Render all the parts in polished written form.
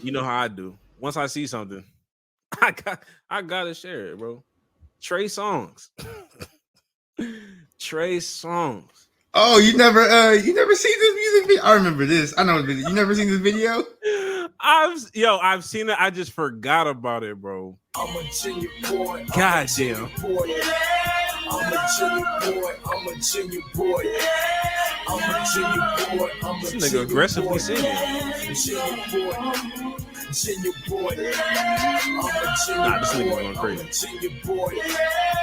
You know how I do. Once I see something, I gotta share it, bro. Trey Songz. Trey Songz. Oh, you never seen this music video? I remember this. I know this video. You never seen this video? I've seen it. I just forgot about it, bro. I'm a genuine boy. God damn. I'm a genuine boy. I'm a genuine boy. I'm a genuine boy. I'm a This nigga aggressively singing. Genuine boy. Nah, this nigga going crazy. Genuine boy.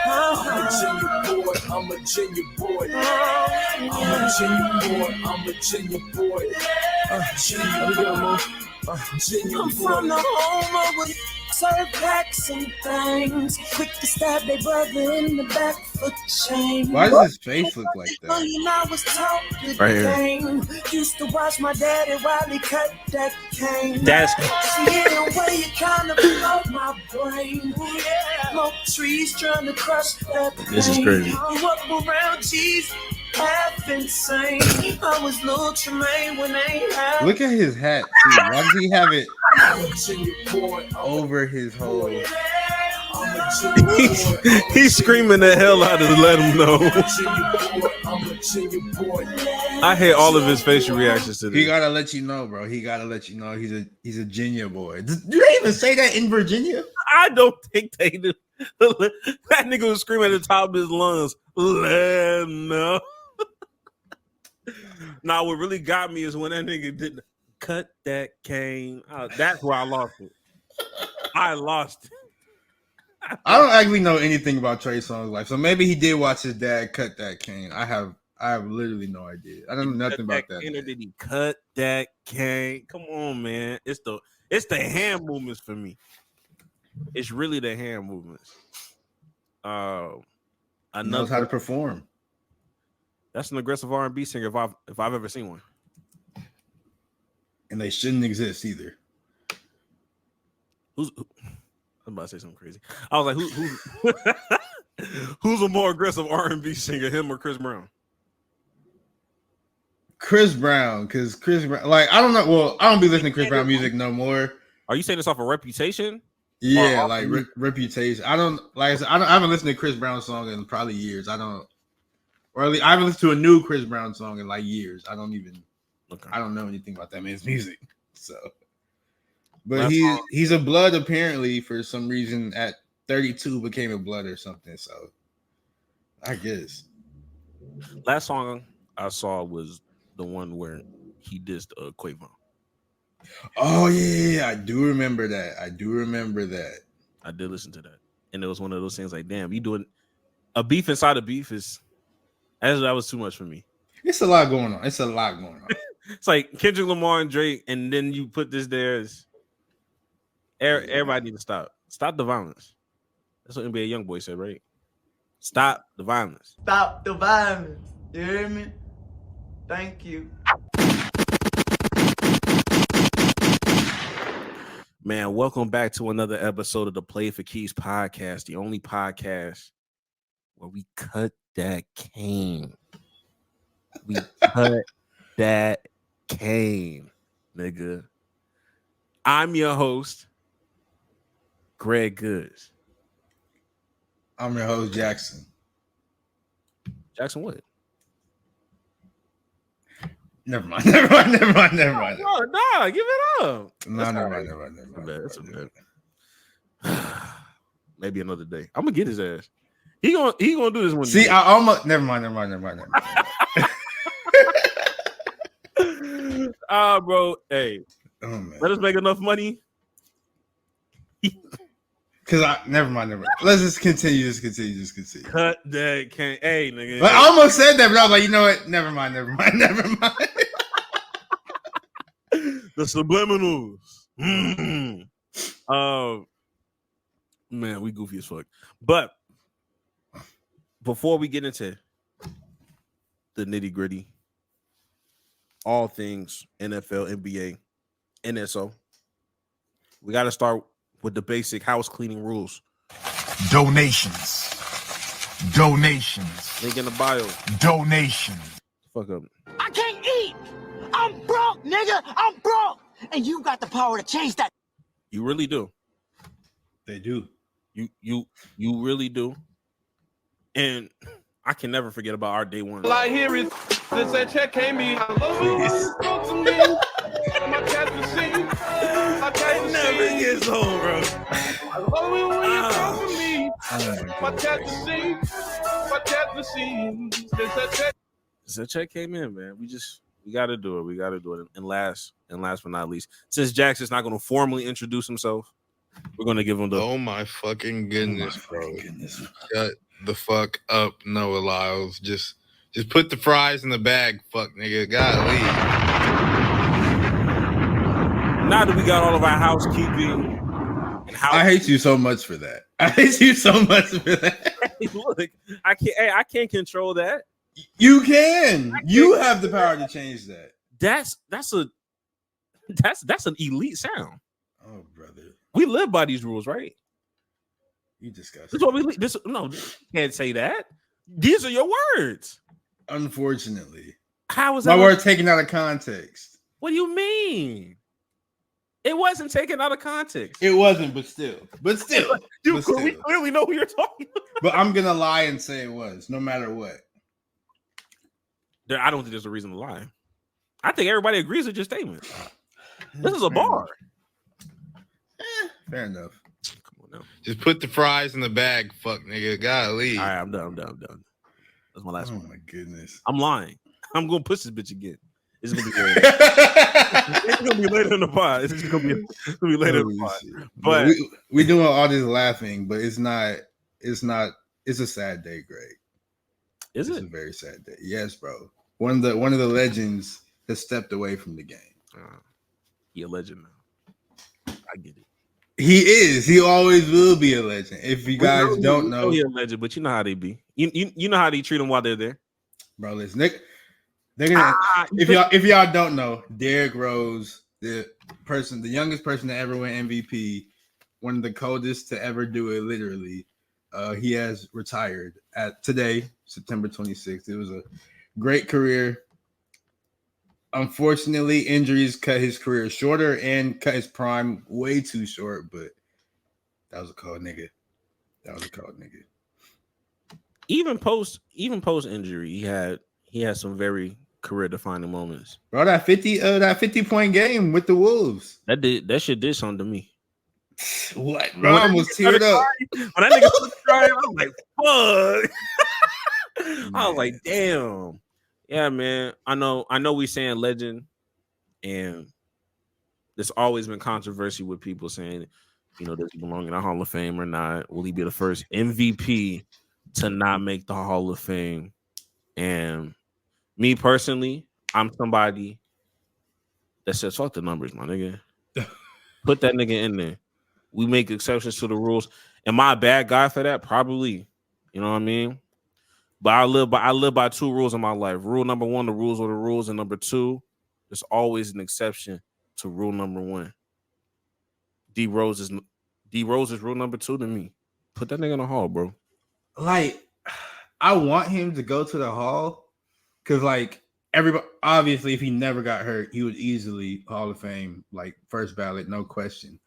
I'm a genuine boy. I'm a genuine boy. I'm a genuine boy. I'm a genuine boy. I'm from the home of serve packs and things. Quick to stab their brother in the back for change. Why does his face look like that? I was taught the Right here. game. Used to watch my daddy while he cut that cane. That's Yeah, way you kind of blow my brain. Smoke trees trying to crush that pain. This is crazy. I'm up around G's, half insane. I was little Tremaine when they had. Look at his hat, too. Why does he have it I'm a genuine boy. over his whole? I'm a genuine boy. he's screaming the hell out to let him know. I'm a genuine boy. I hate all of his facial reactions to He this. gotta let you know, bro. He gotta let you know he's a Virginia boy. Do they even say that in Virginia? I don't think they do. That nigga was screaming at the top of his lungs. Let him know. Now, what really got me is when that nigga didn't cut that cane. That's where I lost it. I lost it. I don't actually know anything about Trey Songz' life, so maybe he did watch his dad cut that cane. I have literally no idea. I don't know nothing about that. Cane, or did he cut that cane? Come on, man. It's the hand movements for me. It's really the hand movements. He knows how to perform. That's an aggressive R&B singer if I've ever seen one. And they shouldn't exist either. I'm about to say something crazy. I was like, who's a more aggressive R&B singer, him or Chris Brown? Chris Brown, because Chris Brown, like, I don't know. Well, I don't be listening to Chris Brown music no more. Are you saying this off of Reputation? Yeah, like Reputation. I don't like. I said, I haven't listened to Chris Brown song in probably years. I haven't listened to a new Chris Brown song in like years. I don't know anything about that man's music. So, but he's a blood apparently for some reason at 32 became a blood or something. So, I guess Last song I saw was the one where he dissed Quavo. Oh yeah, I do remember that. I did listen to that, and it was one of those things like, damn, you doing a beef inside a beef that was too much for me. It's a lot going on. It's like Kendrick Lamar and Drake, and then you put this there. Everybody need to stop the violence. That's what NBA YoungBoy said, right? Stop the violence. Stop the violence. You hear me? Thank you. Man, welcome back to another episode of the Play for Keys podcast, the only podcast where we cut that cane. We cut that cane, nigga. I'm your host, Greg Goods. I'm your host, Jackson. Jackson what? Never mind. No, give it up. No, never mind. That's a bad. Maybe another day. I'm gonna get his ass. He gonna do this one. See, day. I almost never mind. Bro, hey, let us make enough money. Because never mind. Let's just continue. Cut that cane. Hey, nigga. Like, I almost said that, but I was like, you know what? Never mind. The subliminals. Man, we goofy as fuck. But before we get into the nitty gritty, all things NFL, NBA, NSO, we got to start with the basic house cleaning rules. Donations. Link in the bio. Donations. Fuck up. I can't eat. I'm broke, nigga. I'm broke. And you got the power to change that. You really do. They do. You really do. And I can never forget about our day one. All I hear is this that check came me. I love it when you talk to me. My cat to see. My cat to Never see. gets old, bro. I love it when you talk to me. Oh My cat to see. My cat to see. This that check. That check came in, man. We got to do it. We got to do it. And last but not least, since Jackson's not going to formally introduce himself, we're going to give him the. Oh my fucking goodness, bro! Shut the fuck up, Noah Lyles. Just put the fries in the bag, fuck nigga. Golly. Now that we got all of our housekeeping. I hate you so much for that. I hate you so much for that. Look, I can't control that. You can. You have the power to change that. That's an elite sound. Oh, brother. We live by these rules, right? You disgusting. This is what we no, you can't say that. These are your words. Unfortunately. How was my that? word taken out of context? What do you mean? It wasn't taken out of context. It wasn't, but still. Dude, we clearly know who you're talking about. But I'm gonna lie and say it was, no matter what. I don't think there's a reason to lie. I think everybody agrees with your statement. This is a bar. Fair enough. Come on now. Just put the fries in the bag, fuck nigga. Golly. All right, I'm done. That's my last one. Oh my goodness. I'm lying. I'm gonna push this bitch again. It's gonna be later. It's gonna be later in the pod. It's gonna be later in the pod. But we doing all this laughing, but it's not. It's a sad day, Greg. Is It's it a very sad day? Yes, bro. One of the legends has stepped away from the game. He a legend now. I get it. He is. He always will be a legend. If you guys don't know, he a legend, but you know how they be. You know how they treat him while they're there, bro. Listen, they're gonna. If y'all don't know, Derrick Rose, the youngest person to ever win MVP, one of the coldest to ever do it, literally. He has retired at today, September 26th. It was a great career. Unfortunately, injuries cut his career shorter and cut his prime way too short, but that was a cold nigga. Even post injury, he had some very career defining moments. Bro, that 50-point game with the Wolves. That shit did something to me. What? Bro, I almost teared up. When that nigga was crying, I was like, fuck. I was like, damn. Yeah, man. I know we saying legend, and there's always been controversy with people saying, does he belong in the Hall of Fame or not? Will he be the first MVP to not make the Hall of Fame? And me personally, I'm somebody that says, fuck the numbers, my nigga. Put that nigga in there. We make exceptions to the rules. Am I a bad guy for that? Probably. You know what I mean? But I live by two rules in my life. Rule number one, the rules are the rules. And number two, there's always an exception to rule number one. D Rose is rule number two to me. Put that nigga in the hall, bro. Like, I want him to go to the hall because, like, everybody, obviously, if he never got hurt, he would easily Hall of Fame, like, first ballot, no question.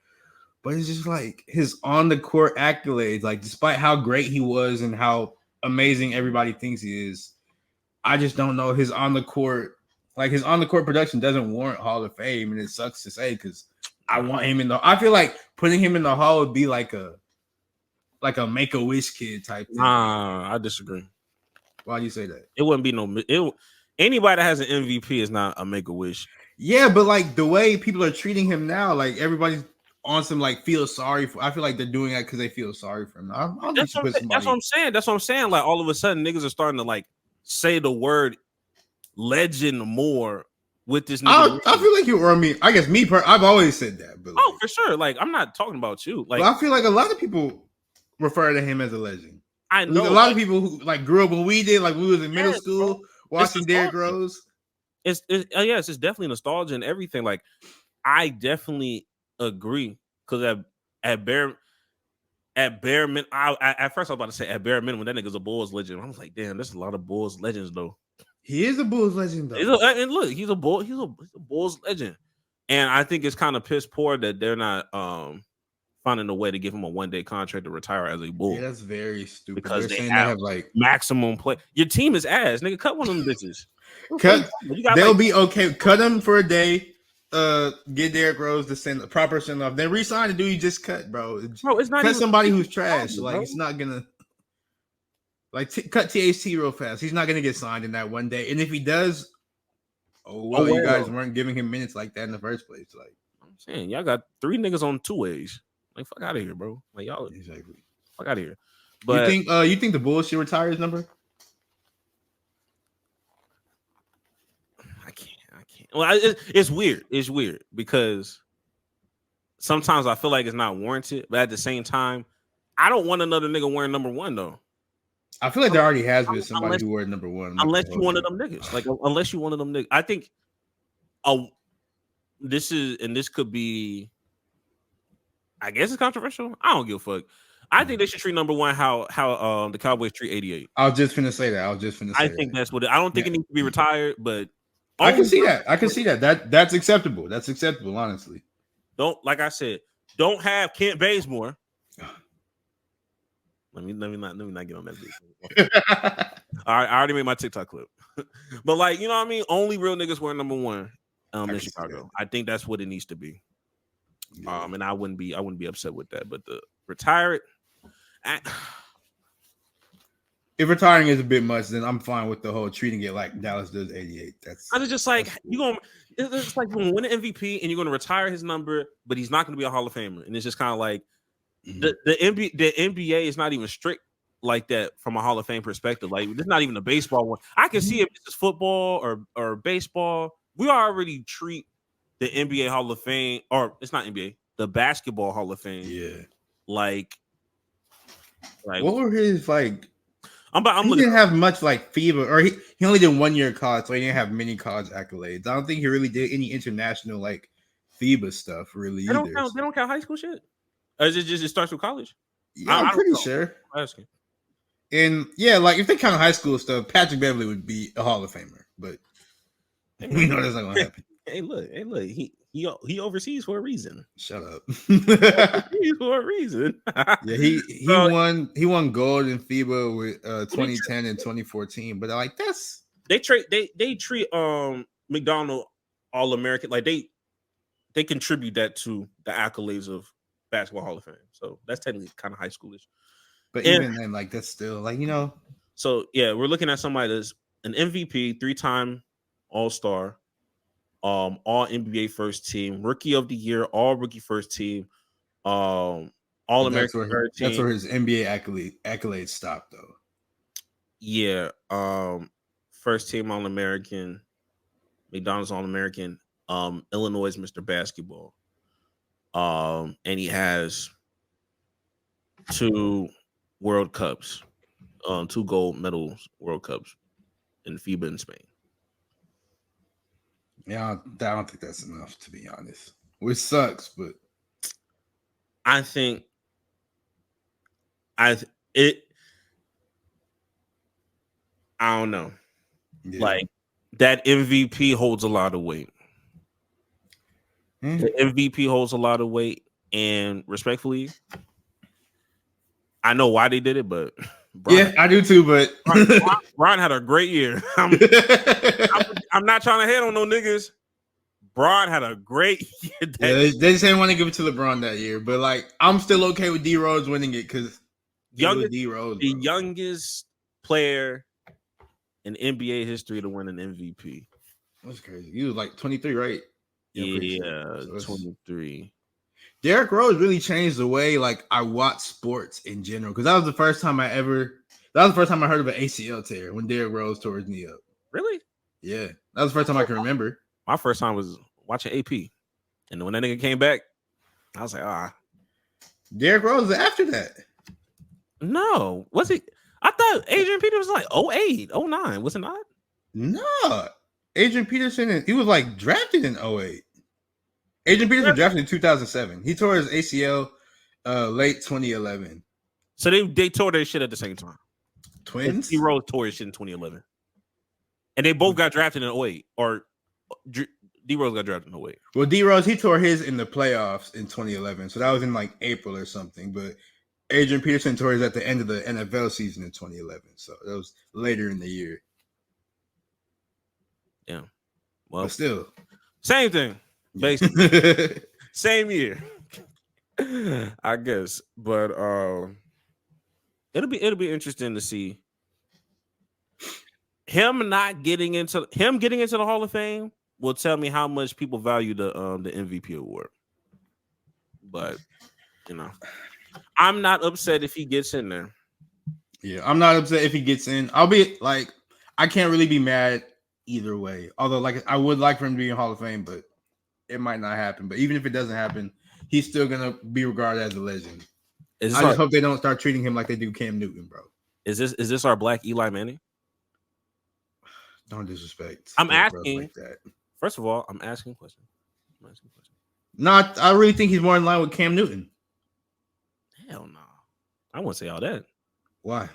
But it's just like his on the court accolades, like, despite how great he was and how amazing everybody thinks he is, I just don't know his on the court production doesn't warrant Hall of Fame, and it sucks to say because I want him in the. I feel like putting him in the hall would be like a Make-A-Wish kid type thing. Nah, I disagree. Why do you say that? It wouldn't be anybody that has an MVP is not a Make-A-Wish. Yeah, but like the way people are treating him now, like everybody's on some like feel sorry for. I feel like they're doing that because they feel sorry for him. That's what I'm saying. That's what I'm saying. Like all of a sudden, niggas are starting to like say the word legend more with this. I feel like you. Or I mean, I guess me. I've always said that. But like, for sure. Like I'm not talking about you. Like I feel like a lot of people refer to him as a legend. I know a lot of people who like grew up when we did, like we was in middle school watching Derrick Rose. It's definitely nostalgia and everything. Like I definitely agree because at bare minimum, at first I was about to say at bare minimum that nigga's a Bulls legend. I was like, damn, there's a lot of Bulls legends though. He is a Bulls legend though. And look, he's a Bulls legend. And I think it's kind of piss poor that they're not finding a way to give him a 1-day contract to retire as a Bull. Yeah, that's very stupid. Because they're they saying have, they have like maximum play. Your team is ass, nigga. Cut one of them bitches. They'll be okay. Cut them for a day. Get Derrick Rose to send a proper send off. Then resign the dude you just cut, bro. It's not cut even somebody who's trash. bro. Like it's not gonna cut THT real fast. He's not gonna get signed in that 1 day. And if he does, you guys weren't giving him minutes like that in the first place. Like I'm saying, y'all got 3 niggas on 2 ways. Like fuck out of here, bro. Like y'all exactly. Fuck out of here. But you think the Bulls should retire his number? I can't. Well, it's weird. It's weird because sometimes I feel like it's not warranted, but at the same time, I don't want another nigga wearing number 1 though. I feel like there already has been somebody who wore number 1. Unless you one of them niggas, unless you one of them niggas. I think, this could be. I guess it's controversial. I don't give a fuck. I think they should treat number 1 how the Cowboys treat 88. I was just finna say that. I think that's what I don't think it needs to be retired, but I can see that. That's acceptable. That's acceptable, honestly. Don't don't have Kent Bazemore. Let me not get on that bitch. I already made my TikTok clip. But like, you know what I mean? Only real niggas wear number 1 in Chicago. I think that's what it needs to be. Yeah. And I wouldn't be upset with that. But the retire it. If retiring is a bit much, then I'm fine with the whole treating it like Dallas does 88. I was just like it's like you're gonna win an MVP and you're gonna retire his number, but he's not gonna be a Hall of Famer. And it's just kind of like the NBA is not even strict like that from a Hall of Fame perspective. Like it's not even a baseball one. I can see if it's football or baseball. We already treat the NBA Hall of Fame, or it's not NBA, the Basketball Hall of Fame. Yeah, like what were his like? He didn't have much like FIBA, or he only did 1 year college, so he didn't have many college accolades. I don't think he really did any international like FIBA stuff really. They don't count high school shit. Or is it just it starts with college? Yeah, I'm pretty sure. And yeah, like if they count high school stuff, Patrick Beverly would be a Hall of Famer, but we know that's not gonna happen. Hey, look, he overseas for a reason. Shut up. He's for a reason. Yeah, he won gold in FIBA with 2010 and 2014. But like they treat McDonald All-American, like they contribute that to the accolades of Basketball Hall of Fame. So that's technically kind of high schoolish. But even then, like that's still like, you know. So yeah, we're looking at somebody that's an MVP, 3-time All-Star. All NBA first team, rookie of the year, all rookie first team, all American third team. That's where his NBA accolades stop, though. Yeah, first team All American, McDonald's All American, Illinois Mr. Basketball, and he has 2 World Cups, 2 gold medals World Cups in FIBA in Spain. Yeah, I don't think that's enough, to be honest. Which sucks, but I think I don't know. Yeah. Like that MVP holds a lot of weight. The MVP holds a lot of weight, and respectfully, I know why they did it, but Brian, yeah, I do too. But Brian had a great year. I'm not trying to hate on no niggas. Brian had a great year. They just didn't want to give it to LeBron that year, but like I'm still okay with D Rose winning it because the youngest player in NBA history to win an MVP. That's crazy. He was like 23, right? Yeah, so 23. Derrick Rose really changed the way like I watch sports in general, because that was the first time I heard of an ACL tear when Derrick Rose tore his knee up. Really? Yeah, that was the first time I can remember. My first time was watching AP, and when that nigga came back, I was like, Derrick Rose was after that. No, was he? I thought Adrian Peterson was like 08, 09. Was it not? No, Adrian Peterson, he was like drafted in 08. Adrian Peterson was drafted in 2007. He tore his ACL late 2011. So they tore their shit at the same time. Twins? D Rose tore his shit in 2011. And they both got drafted in 08. Or D-Rose got drafted in 08. Well, D-Rose, he tore his in the playoffs in 2011. So that was in like April or something. But Adrian Peterson tore his at the end of the NFL season in 2011. So that was later in the year. Yeah. Well, but still. Same thing. Basically. Same year. I guess. But it'll be interesting to see him getting into the Hall of Fame will tell me how much people value the MVP award. But I'm not upset if he gets in there. Yeah, I'm not upset if he gets in. I'll be like, I can't really be mad either way. Although, like, I would like for him to be in Hall of Fame, but it might not happen. But even if it doesn't happen, he's still gonna be regarded as a legend. I just hope they don't start treating him like they do Cam Newton, bro. Is this our black Eli Manning? Don't disrespect. I'm asking. Like that. First of all, I'm asking a question. No, I really think he's more in line with Cam Newton. Hell no. I wouldn't say all that. Why?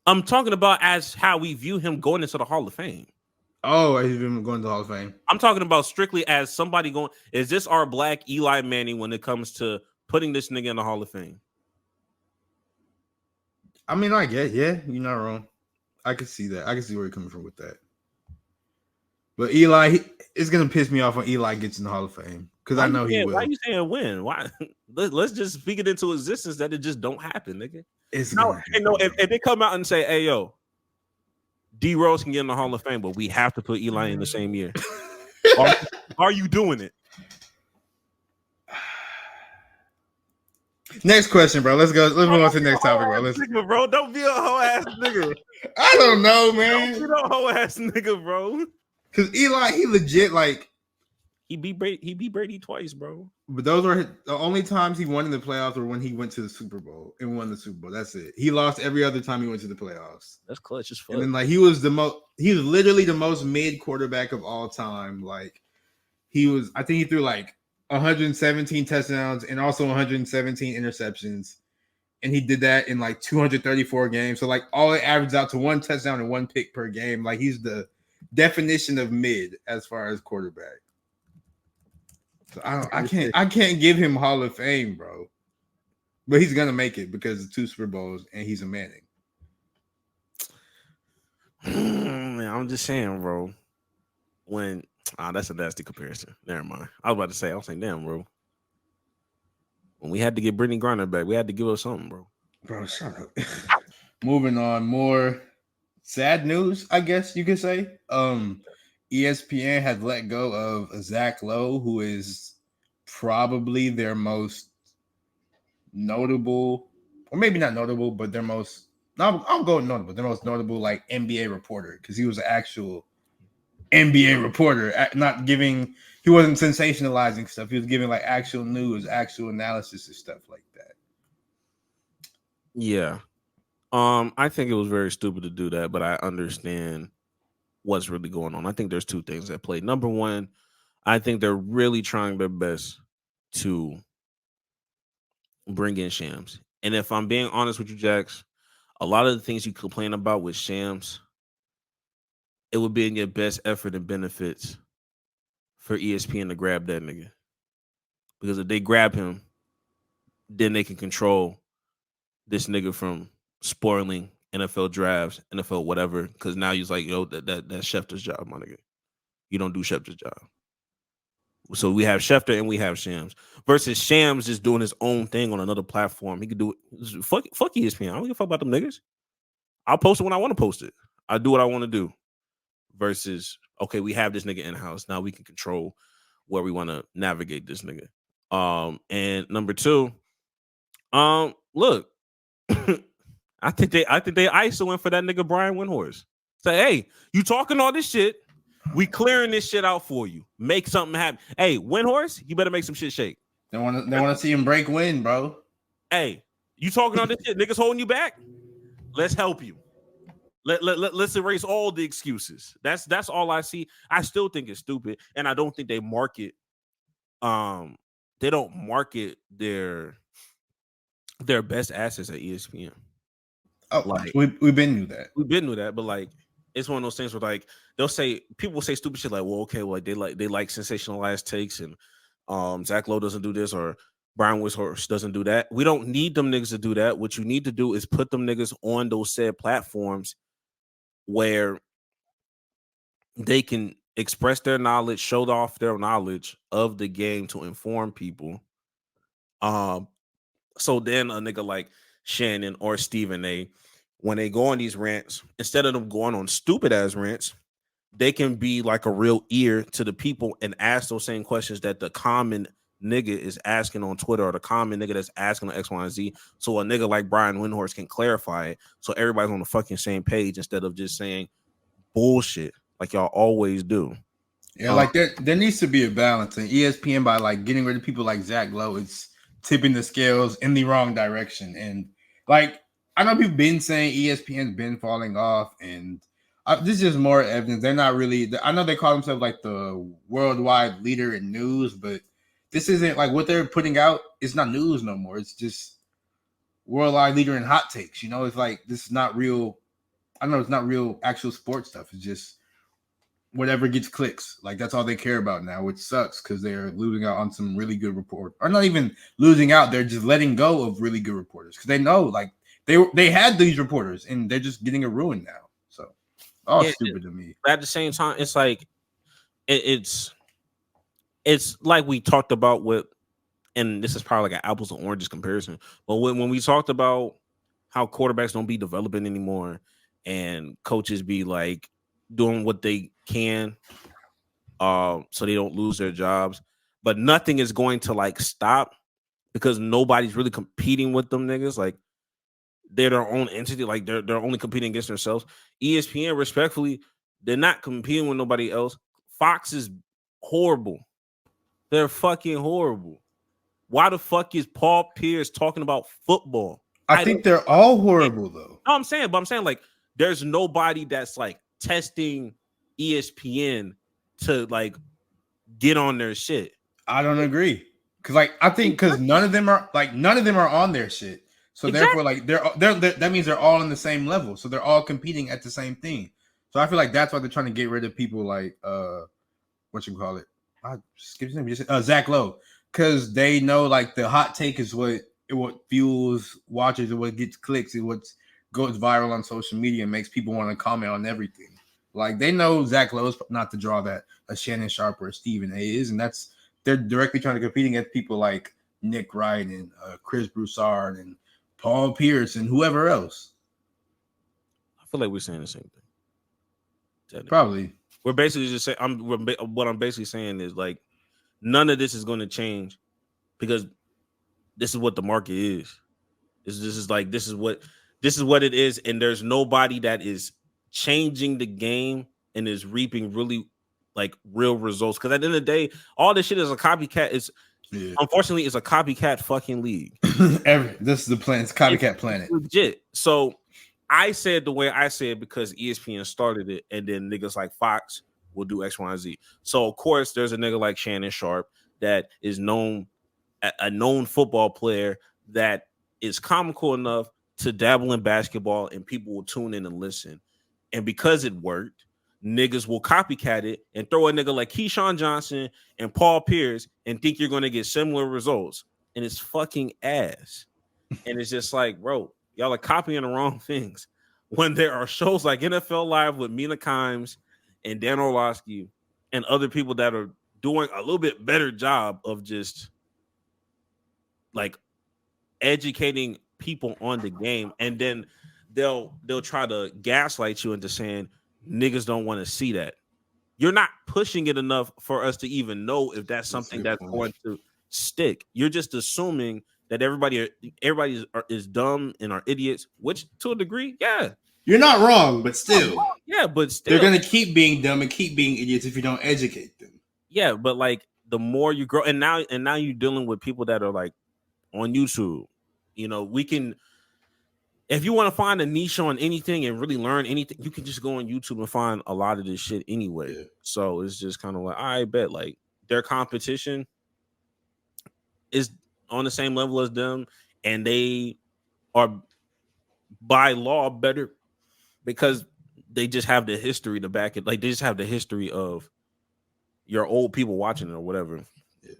I'm talking about as how we view him going into the Hall of Fame. Oh, he's been going to the Hall of Fame. I'm talking about strictly as somebody going. Is this our black Eli Manning when it comes to putting this nigga in the Hall of Fame? I mean, I get, yeah, you're not wrong. I can see that. I can see where you're coming from with that. But Eli, it's gonna piss me off when Eli gets in the Hall of Fame because I know he will. Why are you saying when? Why? Let's just speak it into existence that it just don't happen, nigga. It's if they come out and say, "Hey, yo, D Rose can get in the Hall of Fame, but we have to put Eli in the same year," are you doing it? Next question, bro. Let's go. Let's move on to the next topic, bro. Nigga, bro, don't be a hoe ass nigga. I don't know, man. Don't be a hoe ass nigga, bro. Because Eli, he legit like he beat Brady twice, bro. But those were the only times he won in the playoffs were when he went to the Super Bowl and won the Super Bowl. That's it. He lost every other time he went to the playoffs. That's clutch as fuck. And then like he was literally the most mid quarterback of all time. Like I think he threw like 117 touchdowns and also 117 interceptions. And he did that in like 234 games. So like all it averaged out to one touchdown and one pick per game. Like he's the definition of mid as far as quarterback. So I can't give him Hall of Fame, bro. But he's gonna make it because of 2 Super Bowls and he's a Manning. Man, I'm just saying, bro. That's a nasty comparison. Never mind. I was saying, damn, bro. When we had to get Brittany Griner back, we had to give her something, bro. Bro, shut up. Moving on, more sad news, I guess you could say. ESPN has let go of Zach Lowe, who is probably their most notable, or maybe not notable, but their most, I'll go notable, their most notable like NBA reporter, because he was an actual NBA reporter, he wasn't sensationalizing stuff. He was giving like actual news, actual analysis and stuff like that. Yeah. I think it was very stupid to do that, but I understand what's really going on. I think there's 2 things at play. Number one, I think they're really trying their best to bring in Shams. And if I'm being honest with you, Jax, a lot of the things you complain about with Shams, it would be in your best effort and benefits for ESPN to grab that nigga. Because if they grab him, then they can control this nigga from spoiling NFL drafts, NFL whatever. Because now he's like, yo, that's Schefter's job, my nigga. You don't do Schefter's job. So we have Schefter and we have Shams. Versus Shams just doing his own thing on another platform. He could do it. Fuck ESPN. I don't give a fuck about them niggas. I'll post it when I want to post it. I do what I want to do. Versus, okay, we have this nigga in-house. Now we can control where we want to navigate this nigga. And number 2, look, I think they ISO in for that nigga Brian Windhorst. Say, hey, you talking all this shit. We clearing this shit out for you. Make something happen. Hey, Windhorst, you better make some shit shake. They want to see him break wind, bro. Hey, you talking all this shit. Niggas holding you back. Let's help you. Let's erase all the excuses. That's all I see. I still think it's stupid, and I don't think they market. They don't market their best assets at ESPN. Oh, like we've been knew that. We've been knew that, but like it's one of those things where like people will say stupid shit like, well, okay, well they like sensationalized takes and Zach Lowe doesn't do this or Brian Wishorst doesn't do that. We don't need them niggas to do that. What you need to do is put them niggas on those said platforms where they can express their knowledge, show off their knowledge of the game to inform people. So then a nigga like Shannon or Stephen A, when they go on these rants, instead of them going on stupid ass rants, they can be like a real ear to the people and ask those same questions that the common nigga is asking on Twitter or the common nigga that's asking on X, Y, and Z. So a nigga like Brian Windhorst can clarify it so everybody's on the fucking same page instead of just saying bullshit like y'all always do. Yeah, like there needs to be a balance. And ESPN, by like getting rid of people like Zach Lowe, it's tipping the scales in the wrong direction. And like I know people been saying ESPN's been falling off, and this is just more evidence. They're not really. I know they call themselves like the worldwide leader in news, but this isn't like what they're putting out. It's not news no more. It's just worldwide leader in hot takes. You know, it's like this is not real. I know it's not real actual sports stuff. It's just whatever gets clicks. Like that's all they care about now, which sucks because they're losing out on some really good report, or not even losing out. They're just letting go of really good reporters because they know like they had these reporters and they're just getting a ruin now. So all stupid to me. But at the same time, it's like it's like we talked about with, and this is probably like an apples and oranges comparison. But when we talked about how quarterbacks don't be developing anymore, and coaches be like doing what they can, so they don't lose their jobs, but nothing is going to like stop because nobody's really competing with them niggas. Like they're their own entity. Like they're only competing against themselves. ESPN, respectfully, they're not competing with nobody else. Fox is horrible. They're fucking horrible. Why the fuck is Paul Pierce talking about football? I think they're all horrible though. No, I'm saying like there's nobody that's like testing ESPN to like get on their shit. I don't agree. Cause like I think because none of them are on their shit. So therefore, like they're that means they're all on the same level. So they're all competing at the same thing. So I feel like that's why they're trying to get rid of people like what you call it? Zach Lowe. Because they know like the hot take is what fuels watchers and what gets clicks and what goes viral on social media and makes people want to comment on everything. Like they know Zach Lowe's not the draw that a Shannon Sharp or a Stephen A is, and they're directly trying to compete against people like Nick Wright and Chris Broussard and Paul Pierce and whoever else. I feel like we're saying the same thing. Probably. We're basically just saying. What I'm basically saying is like none of this is going to change because this is what the market is. This is what it is, and there's nobody that is changing the game and is reaping really like real results. Because at the end of the day, all this shit is a copycat. Unfortunately, it's a copycat fucking league. This is the plan. It's copycat planet. Legit. So I said the way I said because ESPN started it, and then niggas like Fox will do X, Y, and Z. So of course, there's a nigga like Shannon Sharp that is a known football player that is comical enough to dabble in basketball, and people will tune in and listen. And because it worked, niggas will copycat it and throw a nigga like Keyshawn Johnson and Paul Pierce and think you're going to get similar results. And it's fucking ass. And it's just like, bro, y'all are copying the wrong things. When there are shows like NFL Live with Mina Kimes and Dan Orlovsky and other people that are doing a little bit better job of just like educating people on the game, and then they'll try to gaslight you into saying niggas don't want to see that. You're not pushing it enough for us to even know if that's something that's going to stick. You're just assuming that everybody is dumb and are idiots, which to a degree, yeah. You're not wrong, but still. Yeah, but still. They're going to keep being dumb and keep being idiots if you don't educate them. Yeah, but like the more you grow, and now you're dealing with people that are like on YouTube. You know, we can, if you want to find a niche on anything and really learn anything, you can just go on YouTube and find a lot of this shit anyway. Yeah. So it's just kind of like, I bet like their competition is on the same level as them, and they are by law better because they just have the history to back it. Like they just have the history of your old people watching it or whatever. Yeah.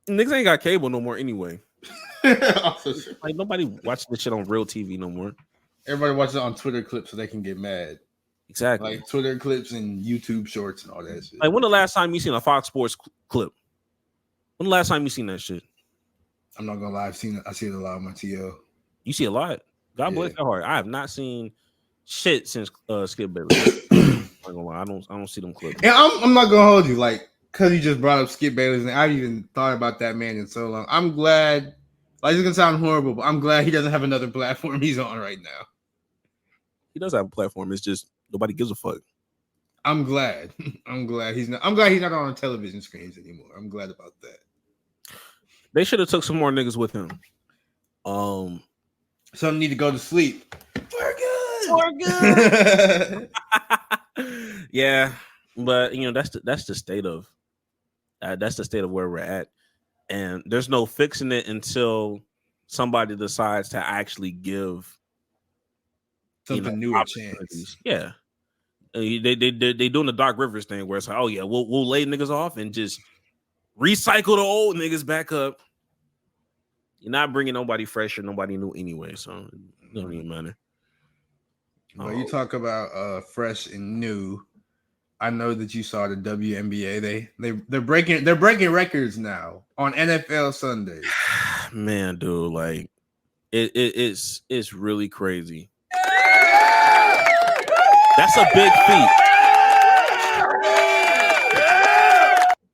Niggas ain't got cable no more anyway. Like nobody watching this shit on real TV no more. Everybody watches it on Twitter clips so they can get mad. Exactly. Like Twitter clips and YouTube shorts and all that shit. Like when the last time you seen a Fox Sports clip? When the last time you seen that shit? I'm not gonna lie, I see it a lot on my TL. You see a lot. God bless your heart. I have not seen shit since Skip Bayless. I'm not gonna lie. I don't see them clips. And I'm not gonna hold you, like, cause you just brought up Skip Bayless, and I've even thought about that man in so long. I'm glad, like, it's gonna sound horrible, but I'm glad he doesn't have another platform he's on right now. He does have a platform. It's just nobody gives a fuck. I'm glad. I'm glad he's not on television screens anymore. I'm glad about that. They should have took some more niggas with him. Some need to go to sleep. We're good. Yeah, but you know that's the state of where we're at, and there's no fixing it until somebody decides to actually give something new a chance. Yeah, they doing the Doc Rivers thing where it's like, oh yeah, we'll lay niggas off and just recycle the old niggas back up. You're not bringing nobody fresh or nobody new anyway, so it don't even matter. Well, you talk about fresh and new. I know that you saw the WNBA. They're breaking records now on NFL Sundays. Man, dude, like it's really crazy. That's a big feat.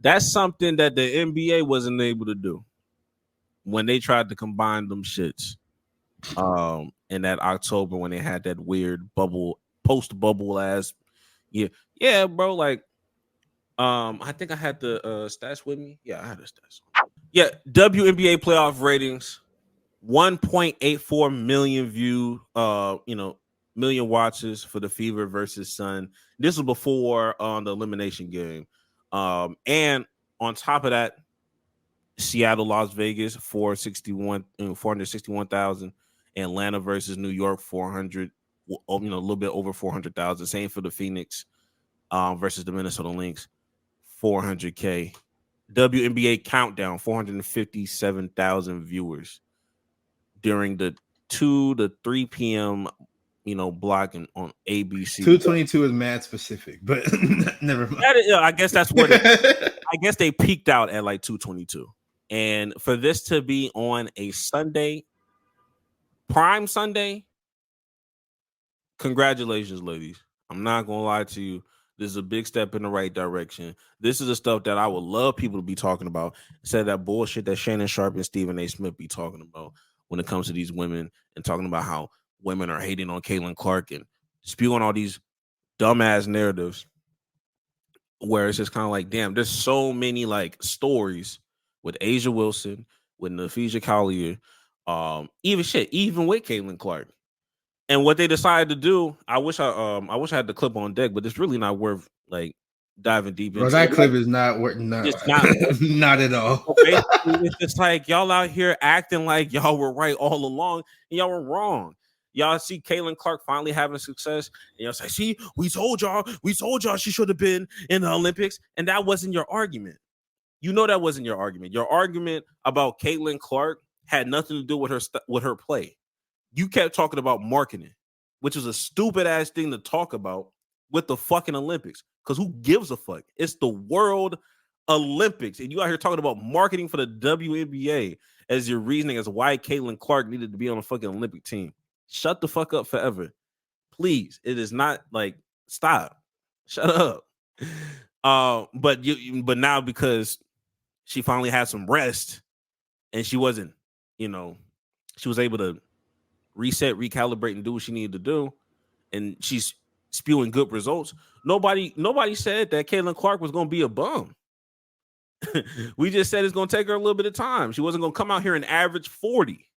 That's something that the NBA wasn't able to do when they tried to combine them shits. In that October when they had that weird post-bubble ass year. Yeah, bro, like I think I had the stats with me. Yeah, I had the stats. Yeah, WNBA playoff ratings, 1.84 million million watches for the Fever versus Sun. This was before the elimination game. And on top of that, Seattle, Las Vegas, 461,000. Atlanta versus New York, 400, a little bit over 400,000. Same for the Phoenix versus the Minnesota Lynx, 400K. WNBA countdown, 457,000 viewers during the 2 to 3 p.m. blocking on ABC. 222 is mad specific, but never mind. I guess that's what I guess they peaked out at like 222. And for this to be on a Sunday, Prime Sunday, congratulations, ladies. I'm not gonna lie to you. This is a big step in the right direction. This is the stuff that I would love people to be talking about instead of that bullshit that Shannon Sharp and Stephen A. Smith be talking about when it comes to these women and talking about how women are hating on Caitlin Clark and spewing all these dumbass narratives where it's just kind of like, damn, there's so many like stories with Asia Wilson, with Nafisa Collier, even with Caitlin Clark, and what they decided to do. I wish I had the clip on deck, but it's really not worth like diving deep into. Well, that clip is not worth not at all. It's just like y'all out here acting like y'all were right all along, and y'all were wrong. Y'all see Caitlin Clark finally having success, and y'all say, "See, we told y'all she should have been in the Olympics," and that wasn't your argument. You know that wasn't your argument. Your argument about Caitlin Clark had nothing to do with her play. You kept talking about marketing, which is a stupid ass thing to talk about with the fucking Olympics. Because who gives a fuck? It's the World Olympics, and you out here talking about marketing for the WNBA as your reasoning as why Caitlin Clark needed to be on a fucking Olympic team. Shut the fuck up forever, please. It is not like stop. Shut up. But now because she finally had some rest and she wasn't, she was able to reset, recalibrate, and do what she needed to do, and she's spewing good results. Nobody said that Caitlin Clark was going to be a bum. We just said it's going to take her a little bit of time. She wasn't going to come out here and average 40,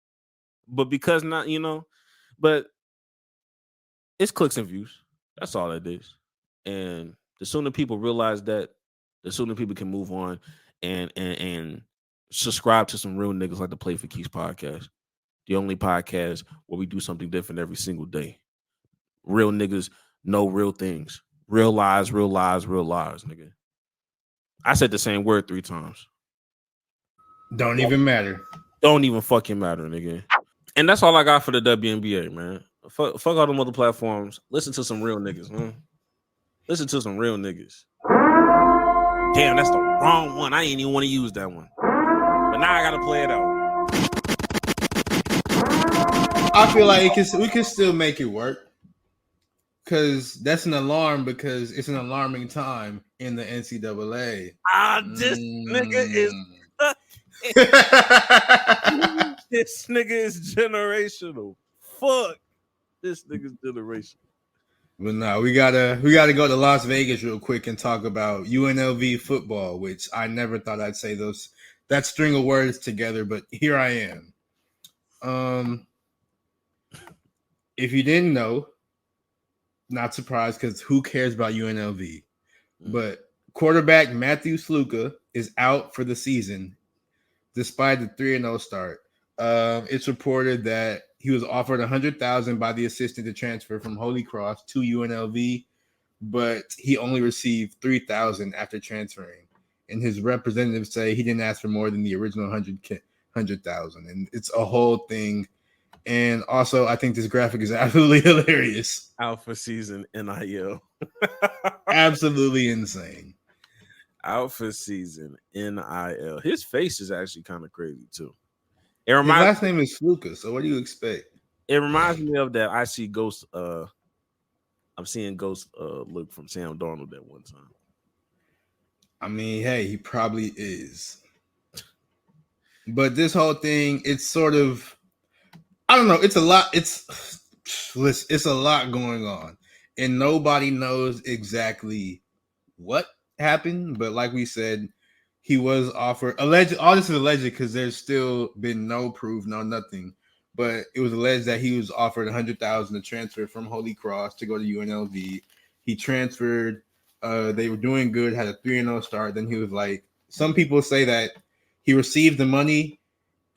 but because not, but it's clicks and views. That's all it is. And the sooner people realize that, the sooner people can move on and subscribe to some real niggas like the Play for Keys podcast. The only podcast where we do something different every single day. Real niggas know real things. Real lies, real lies, real lies, nigga. I said the same word 3 times. Don't even matter. Don't even fucking matter, nigga. And that's all I got for the WNBA, man. Fuck all them other platforms. Listen to some real niggas, man. Listen to some real niggas. Damn, that's the wrong one. I ain't even want to use that one. But now I gotta play it out. I feel like we can still make it work. Because that's an alarm, because it's an alarming time in the NCAA. This nigga is this nigga is generational. Fuck. This nigga's generational. But no, we gotta go to Las Vegas real quick and talk about U-NIL-V football, which I never thought I'd say that string of words together, but here I am. If you didn't know, not surprised, because who cares about U-NIL-V? But quarterback Matthew Sluka is out for the season, despite the 3-0 start. It's reported that he was offered $100,000 by the assistant to transfer from Holy Cross to U-NIL-V, but he only received $3,000 after transferring. And his representatives say he didn't ask for more than the original $100,000, and it's a whole thing. And also, I think this graphic is absolutely hilarious. Alpha season NIL. Absolutely insane. Alpha season NIL. His face is actually kind of crazy too. His last name is Sluka, so what do you expect? It reminds me of that I see Ghost. I'm seeing Ghost look from Sam Darnold at one time. I mean, hey, he probably is. But this whole thing, it's sort of, I don't know. It's a lot. It's a lot going on, and nobody knows exactly what happened. But like we said, he was offered alleged. All this is alleged because there's still been no proof, no nothing. But it was alleged that he was offered $100,000 to transfer from Holy Cross to go to U-NIL-V. He transferred. They were doing good. Had a 3-0 start. Then he was like, some people say that he received the money.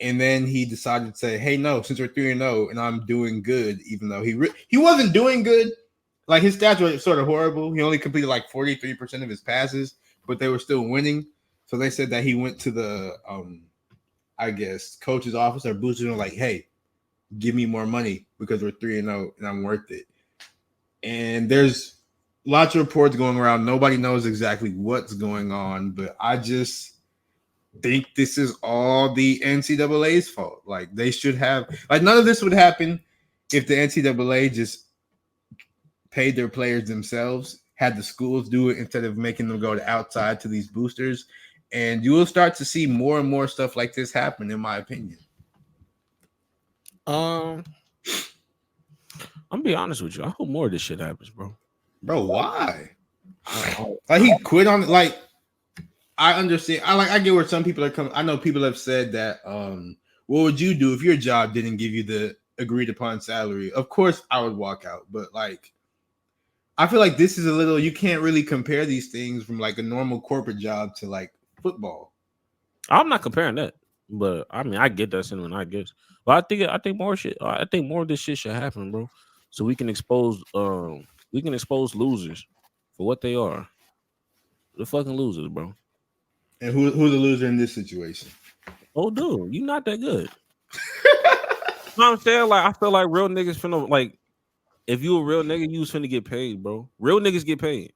And then he decided to say, hey, no, since we're 3-0 and I'm doing good, even though he wasn't doing good. Like, his stats were sort of horrible. He only completed like 43% of his passes, but they were still winning. So they said that he went to the, I guess, coach's office or boosters and like, hey, give me more money because we're 3-0 and I'm worth it. And there's lots of reports going around. Nobody knows exactly what's going on, but I just think this is all the NCAA's fault. Like, they should have, like, none of this would happen if the NCAA just paid their players themselves, had the schools do it instead of making them go to outside to these boosters. And you will start to see more and more stuff like this happen, in my opinion. I'm gonna be honest with you. I hope more of this shit happens, bro. Bro, why? Like, he quit on it. Like, I understand. I get where some people are coming. I know people have said that, what would you do if your job didn't give you the agreed upon salary? Of course, I would walk out. But, like, I feel like this is a little, you can't really compare these things from, like, a normal corporate job to, like, football. I'm not comparing that. But, I mean, I get that sentiment, I guess. But I think more of this shit should happen, bro. So we can expose losers for what they are. The fucking losers, bro. And who's the loser in this situation? Oh, dude, you not that good. You know what I'm saying? Like, I feel like real niggas finna, like, if you a real nigga, you was finna get paid, bro. Real niggas get paid.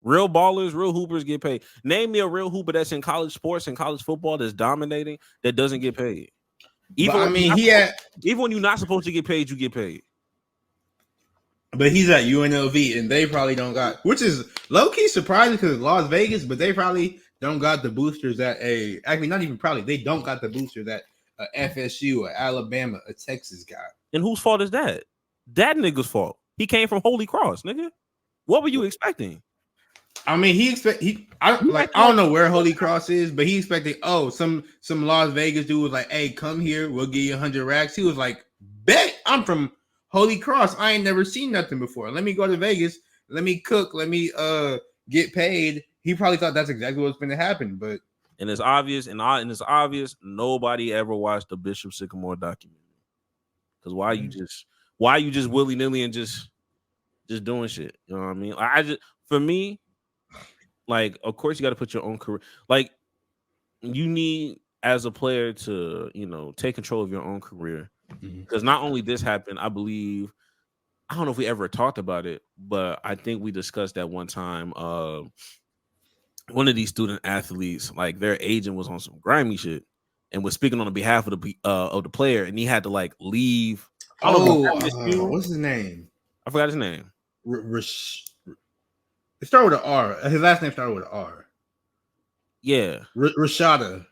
Real ballers, real hoopers get paid. Name me a real hooper that's in college sports and college football that's dominating that doesn't get paid. Even when you're not supposed to get paid, you get paid. But he's at U-NIL-V, and they probably don't got, which is low-key surprising because it's Las Vegas, but they probably don't got the boosters at actually not even probably, they don't got the boosters that FSU, Alabama, a Texas got. And whose fault is that? That nigga's fault. He came from Holy Cross, nigga. What were you expecting? I mean, I don't know where Holy Cross is, but he expected, some Las Vegas dude was like, hey, come here, we'll give you 100 racks. He was like, bet, I'm from Holy Cross. I ain't never seen nothing before. Let me go to Vegas. Let me cook. Let me get paid. He probably thought that's exactly what's going to happen, but it's obvious, nobody ever watched the Bishop Sycamore documentary. Because why you just willy-nilly and just just doing shit. You know what I mean? Like, for me, like, of course, you got to put your own career. Like, you need as a player to, take control of your own career. Because not only this happened, I believe, I don't know if we ever talked about it, but I think we discussed that one time. One of these student athletes, like their agent was on some grimy shit and was speaking on behalf of the player, and he had to like leave. What's his name? I forgot his name. It started with an R. His last name started with an R. Yeah, Rashada.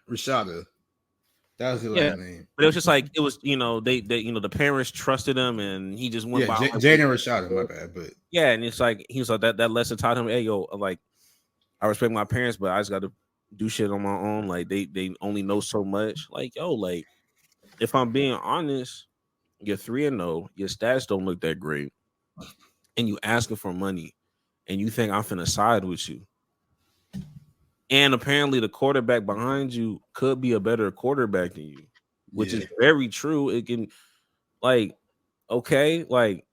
That was his last name. But it was just like it was, they the parents trusted him, and he just went by. Jaden Rashada, my bad, but yeah, and it's like he was like that lesson taught him, hey yo, like I respect my parents, but I just got to do shit on my own. Like they only know so much. Like yo, like if I'm being honest, you're 3-0, your stats don't look that great, and you asking for money, and you think I'm finna side with you. And apparently the quarterback behind you could be a better quarterback than you, which is very true. It can, like, okay, like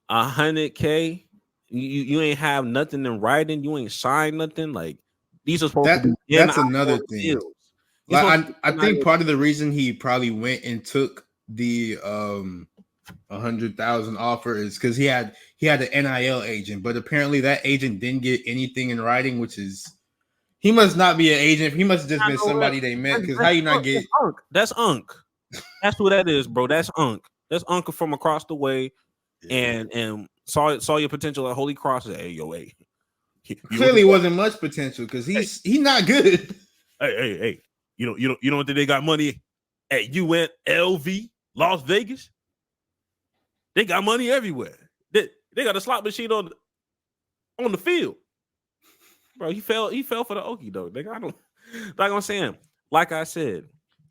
$100K, you ain't have nothing in writing, you ain't signed nothing. Like these are supposed to be. That's another thing. Like I think part of the reason he probably went and took the 100,000 offer is because he had an NIL agent, but apparently that agent didn't get anything in writing, which is. He must not be an agent. He must have just been somebody they met. Because how you not get? That's Unk. That's who that is, bro. That's Unk. That's Unk from across the way, and saw your potential at Holy Cross. Hey, yo, hey. Clearly wasn't much potential because he's not good. Hey. You know what they got money at U-NIL-V, Las Vegas. They got money everywhere. They got a slot machine on the field. Bro, he fell for the okie doke. Nigga, I'm gonna say him. Like I said,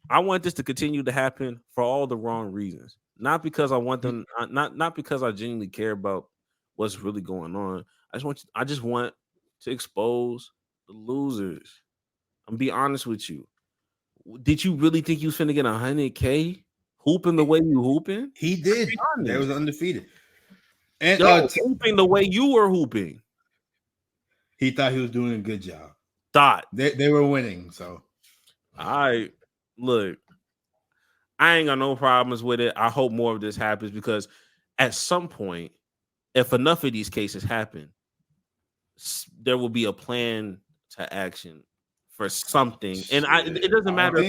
I want this to continue to happen for all the wrong reasons. Not because I want them, not because I genuinely care about what's really going on. I just want to expose the losers. I'm be honest with you. Did you really think you was finna get 100K hooping the way you hooping? He did. They was undefeated. And hooping the way you were hooping. He thought he was doing a good job. They were winning, so look. I ain't got no problems with it. I hope more of this happens because at some point, if enough of these cases happen, there will be a plan to action for something. And it doesn't matter. I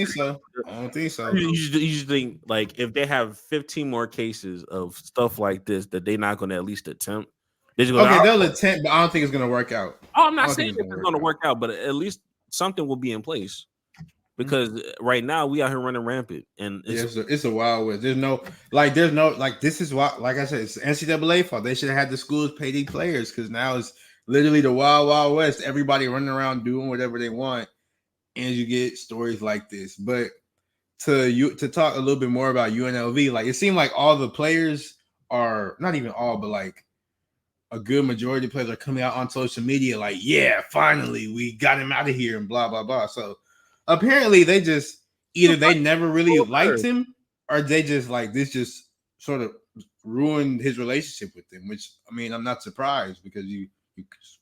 don't think so. You just think like if they have 15 more cases of stuff like this, that they're not going to at least attempt. They'll attempt, but I don't think it's going to work out. Oh, I'm not saying it's going to work out, but at least something will be in place. Because right now we out here running rampant, and it's a wild west. There's no this is why, like I said, it's NCAA fault. They should have had the schools pay these players because now it's literally the wild west. Everybody running around doing whatever they want, and you get stories like this. But to talk a little bit more about U-NIL-V, like it seemed like all the players are not even all, but like a good majority of players are coming out on social media like, yeah, finally we got him out of here and blah blah blah. So apparently they just either they never really liked him or they just like this just sort of ruined his relationship with him, which I mean I'm not surprised because you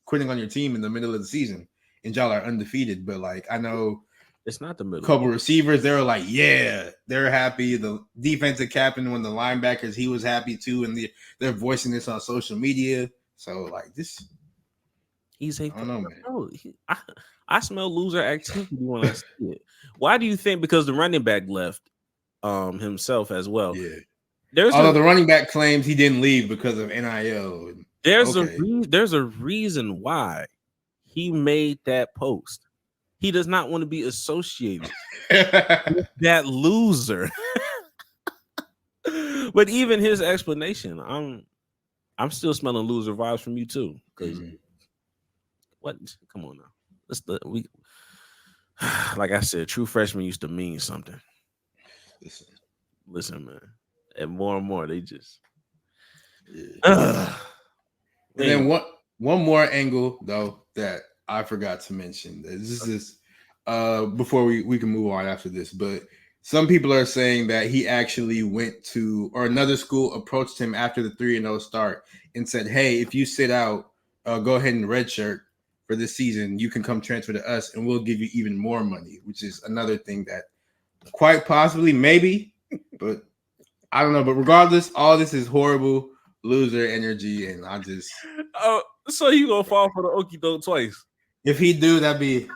quitting on your team in the middle of the season and y'all are undefeated. But like I know it's not the middle. Couple receivers, they were like, yeah, they're happy. The defensive captain, when the linebackers, he was happy too, and they're voicing this on social media. So like this, he's a I don't know, man. I smell loser activity when I see it. Why do you think? Because the running back left himself as well. Yeah. The running back claims he didn't leave because of NIL. There's a reason why he made that post. He does not want to be associated with that loser. But even his explanation, I'm still smelling loser vibes from you too. Because what? Come on now. Like I said, true freshmen used to mean something. Listen, man. And more, they just. And then one more angle though that I forgot to mention. This is before we can move on after this, but some people are saying that he actually went to, or another school approached him after the 3-0 start and said, "Hey, if you sit out, go ahead and redshirt for this season. You can come transfer to us, and we'll give you even more money." Which is another thing that quite possibly, maybe, but I don't know. But regardless, all this is horrible loser energy, and I just. Oh, so you gonna fall for the okie doke twice? If he do, that'd be.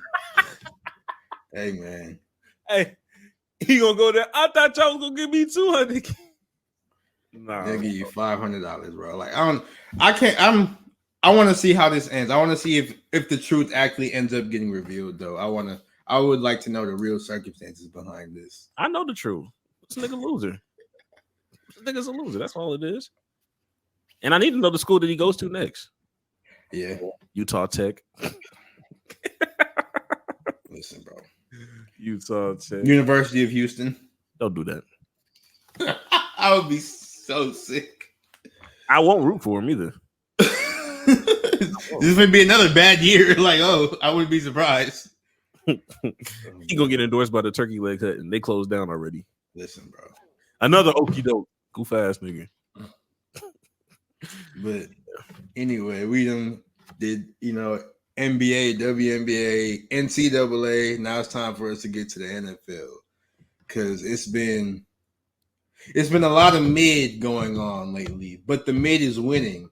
Hey man. Hey, he gonna go there. I thought y'all was gonna give me $200. Nah, they'll give you $500, bro. Like I want to see how this ends. I want to see if the truth actually ends up getting revealed, though. I would like to know the real circumstances behind this. I know the truth. This nigga loser. This nigga's a loser. That's all it is. And I need to know the school that he goes to next. Yeah, Utah Tech. Listen, bro. Utah Tech. University of Houston. Don't do that. I would be so sick. I won't root for him either. This would be another bad year. Like, I wouldn't be surprised. He gonna get endorsed by the Turkey Leg Hut, and they closed down already. Listen, bro. Another okie doke, goof ass nigga. But anyway, we did NBA, WNBA, NCAA. Now it's time for us to get to the NFL because it's been a lot of mid going on lately, but the mid is winning.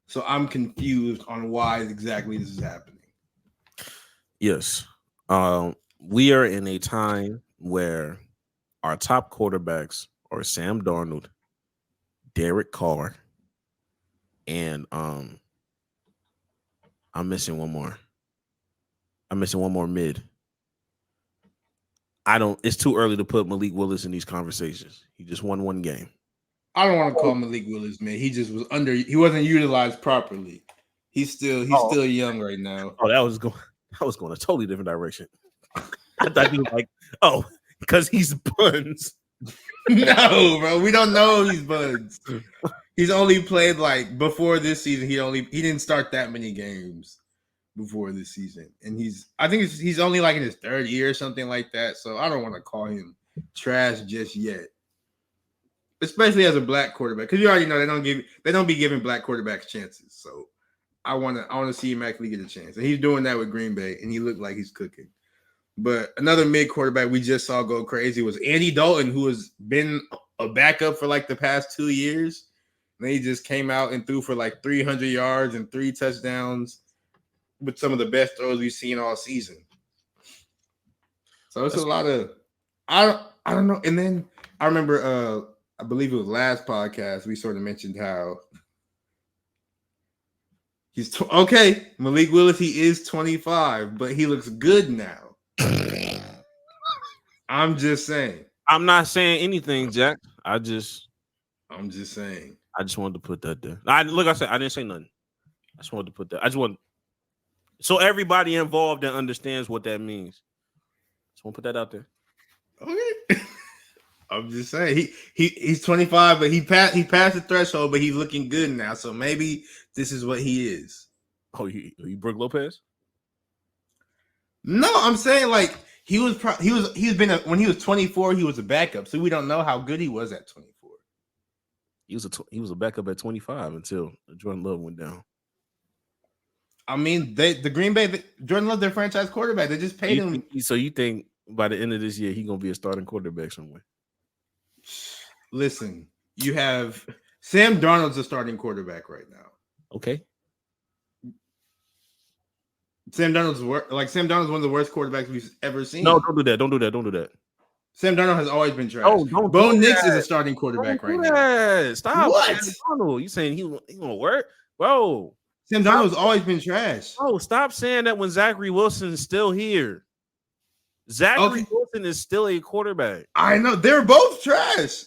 So I'm confused on why exactly this is happening. Yes. We are in a time where our top quarterbacks are Sam Darnold, Derek Carr, and I'm missing one more. I'm missing one more mid. It's too early to put Malik Willis in these conversations. He just won one game. I don't want to call Malik Willis, man. He just was he wasn't utilized properly. He's still young right now. Oh, that was going a totally different direction. I thought he was like, because he's buns. No, bro. We don't know he's buns. He's only played before this season. He didn't start that many games before this season, and I think he's only in his third year or something like that. So I don't want to call him trash just yet, especially as a black quarterback, because you already know they don't be giving black quarterbacks chances. So I want to see him actually get a chance, and he's doing that with Green Bay, and he looked like he's cooking. But another mid quarterback we just saw go crazy was Andy Dalton, who has been a backup for the past 2 years. And he just came out and threw for 300 yards and 3 touchdowns with some of the best throws we've seen all season. So it's a lot of I don't know. And then I remember I believe it was last podcast we sort of mentioned how he's okay. Malik Willis, he is 25, but he looks good now. I'm just saying. I'm not saying anything, Jack. I'm just saying. I just wanted to put that there. I said, I didn't say nothing. I just wanted to put that. So everybody involved that understands what that means. Just want to put that out there. Okay. I'm just saying he's 25, but he passed the threshold, but he's looking good now. So maybe this is what he is. Oh, you Brooke Lopez? No, I'm saying when he was 24, he was a backup. So we don't know how good he was at 24. He was a backup at 25 until Jordan Love went down. I mean, the Green Bay Jordan Love, their franchise quarterback. They just paid him. So you think by the end of this year he's gonna be a starting quarterback somewhere? Listen, you have Sam Darnold's a starting quarterback right now. Okay. Sam Darnold's one of the worst quarterbacks we've ever seen. No, don't do that. Don't do that. Sam Darnold has always been trash. Oh, Bo Nix is a starting quarterback right now. Stop. What? Sam Darnold. You saying he gonna work? Bro. Sam Darnold's always been trash. Oh, stop saying that when Zachary Wilson is still here. Zachary Wilson is still a quarterback. I know. They're both trash.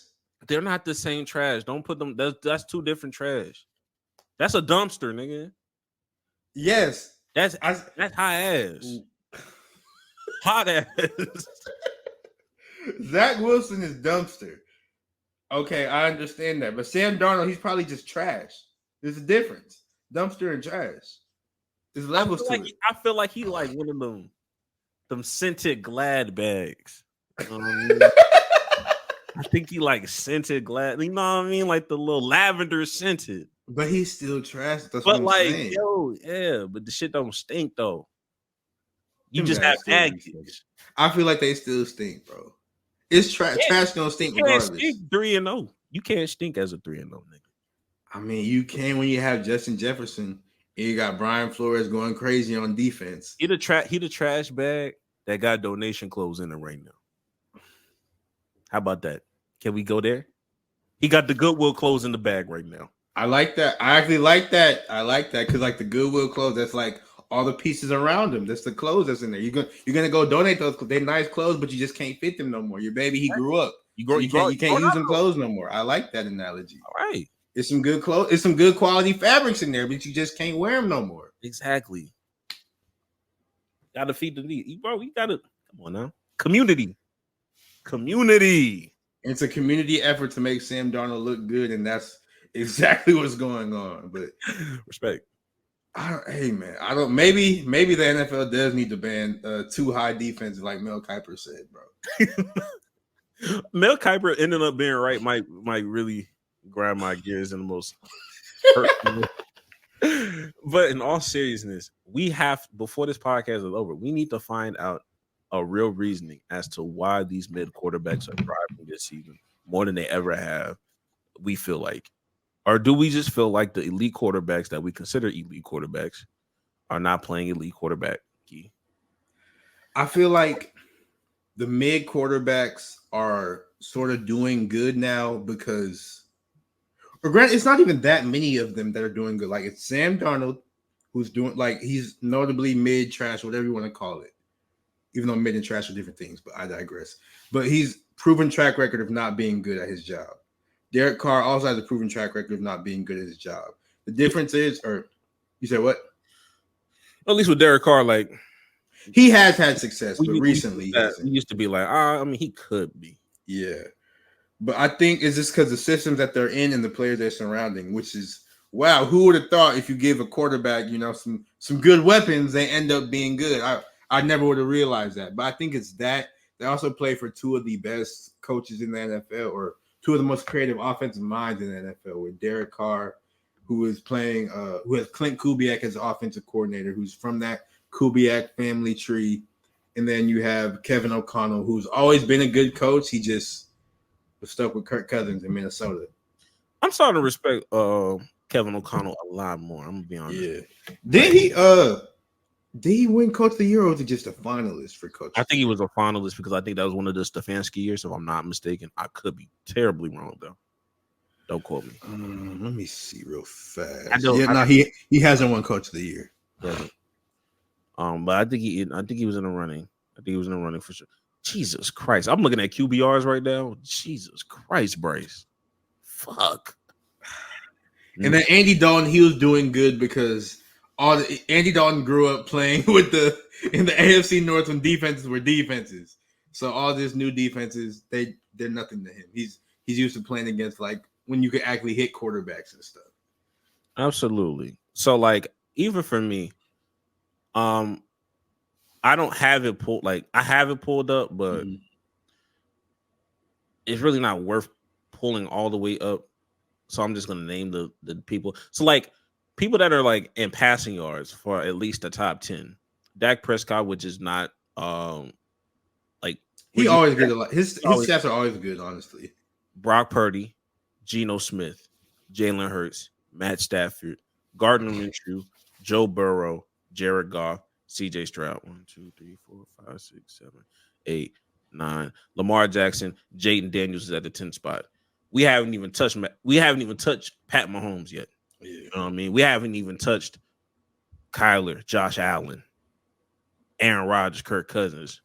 They're not the same trash. Don't put them. That's two different trash. That's a dumpster, nigga. Yes. That's high ass. Hot ass. Zach Wilson is dumpster. Okay, I understand that. But Sam Darnold, he's probably just trash. There's a difference. Dumpster and trash. There's levels to it. I feel like he one of them scented Glad bags. I think he like scented glass. You know what I mean? Like the little lavender scented. But he's still trash. That's But what I'm like, saying. yo, yeah, but the shit don't stink though. You Them just guys have still bad stink. kicks. I feel like they still stink, bro. It's trash. Trash gonna stink You can't regardless. stink 3-0. You can't stink as a 3-0 nigga. I mean, you can when you have Justin Jefferson and you got Brian Flores going crazy on defense. He the trash bag that got donation clothes in it right now. How about that? Can we go there? He got the Goodwill clothes in the bag right now. I like that. I actually like that. I like that because like the Goodwill clothes, that's like all the pieces around him. That's the clothes that's in there. You're gonna go donate those. They're nice clothes, but you just can't fit them no more. Your baby, he grew up. You can't use them clothes no more. I like that analogy. All right. It's some good clothes. It's some good quality fabrics in there, but you just can't wear them no more. Exactly. Gotta feed the need, bro. You gotta come on now. Community. It's a community effort to make Sam Darnold look good, and that's exactly what's going on. But respect. Hey man, I don't. Maybe the NFL does need to ban too high defenses, like Mel Kiper said, bro. Mel Kiper ended up being right. Might really grind my gears in the most hurt. But in all seriousness, we have, before this podcast is over, we need to find out a real reasoning as to why these mid quarterbacks are thriving this season more than they ever have. We feel like, or do we just feel like the elite quarterbacks that we consider elite quarterbacks are not playing elite quarterback? I feel like the mid quarterbacks are sort of doing good now because, or granted, it's not even that many of them that are doing good. Like it's Sam Darnold, who's doing, like, he's notably mid trash, whatever you want to call it. Even though mid and trash are different things, but I digress. But he's proven track record of not being good at his job. Derek Carr also has a proven track record of not being good at his job. The difference is, or you said what? At least with Derek Carr, like he has had success, but recently he used to be like, I mean, he could be. Yeah. But I think it's just because the systems that they're in and the players they're surrounding, which is, wow, who would have thought if you give a quarterback, some good weapons, they end up being good. I never would have realized that. But I think it's that. They also play for two of the best coaches in the NFL, or two of the most creative offensive minds in the NFL, with Derek Carr, who is playing, who has Clint Kubiak as offensive coordinator, who's from that Kubiak family tree. And then you have Kevin O'Connell, who's always been a good coach. He just was stuck with Kirk Cousins in Minnesota. I'm starting to respect Kevin O'Connell a lot more. I'm gonna be honest. Yeah. Did he win Coach of the Year, or was he just a finalist for Coach? I think he was a finalist because I think that was one of the Stefanski years, if I'm not mistaken. I could be terribly wrong though. Don't quote me. Let me see real fast. He hasn't won Coach of the Year. But I think he was in the running. I think he was in the running for sure. Jesus Christ. I'm looking at QBRs right now. Jesus Christ, Bryce. Fuck. And then Andy Dalton, he was doing good because Andy Dalton grew up playing in the AFC North when defenses were defenses. So all these new defenses, they're nothing to him. He's used to playing against, like, when you could actually hit quarterbacks and stuff. Absolutely. So, like, even for me, I don't have it pulled. Like, I have it pulled up, but it's really not worth pulling all the way up. So I'm just gonna name the people. So, like, people that are like in passing yards for at least the top 10. Dak Prescott, which is not like he always good. His stats are always good, honestly. Brock Purdy, Geno Smith, Jalen Hurts, Matt Stafford, Gardner Minshew, Joe Burrow, Jared Goff, CJ Stroud. 1, 2, 3, 4, 5, 6, 7, 8, 9. Lamar Jackson, Jaden Daniels is at the 10th spot. We haven't even touched Pat Mahomes yet. Yeah. You know what I mean? We haven't even touched Kyler, Josh Allen, Aaron Rodgers, Kirk Cousins.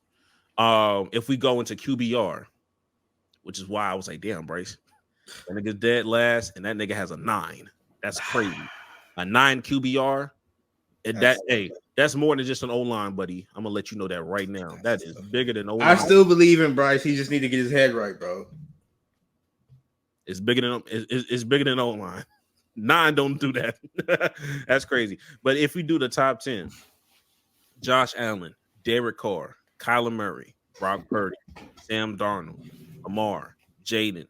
If we go into QBR, which is why I was like, damn, Bryce, that nigga's dead last, and that nigga has a 9. That's crazy. A 9 QBR. And that's more than just an O-line, buddy. I'm gonna let you know that right now. That is bigger than O-line. I still believe in Bryce. He just need to get his head right, bro. It's bigger than O-line. 9 don't do that. That's crazy. But if we do the top 10, Josh Allen, Derek Carr, Kyler Murray, Brock Purdy, Sam Darnold, Lamar, Jaden,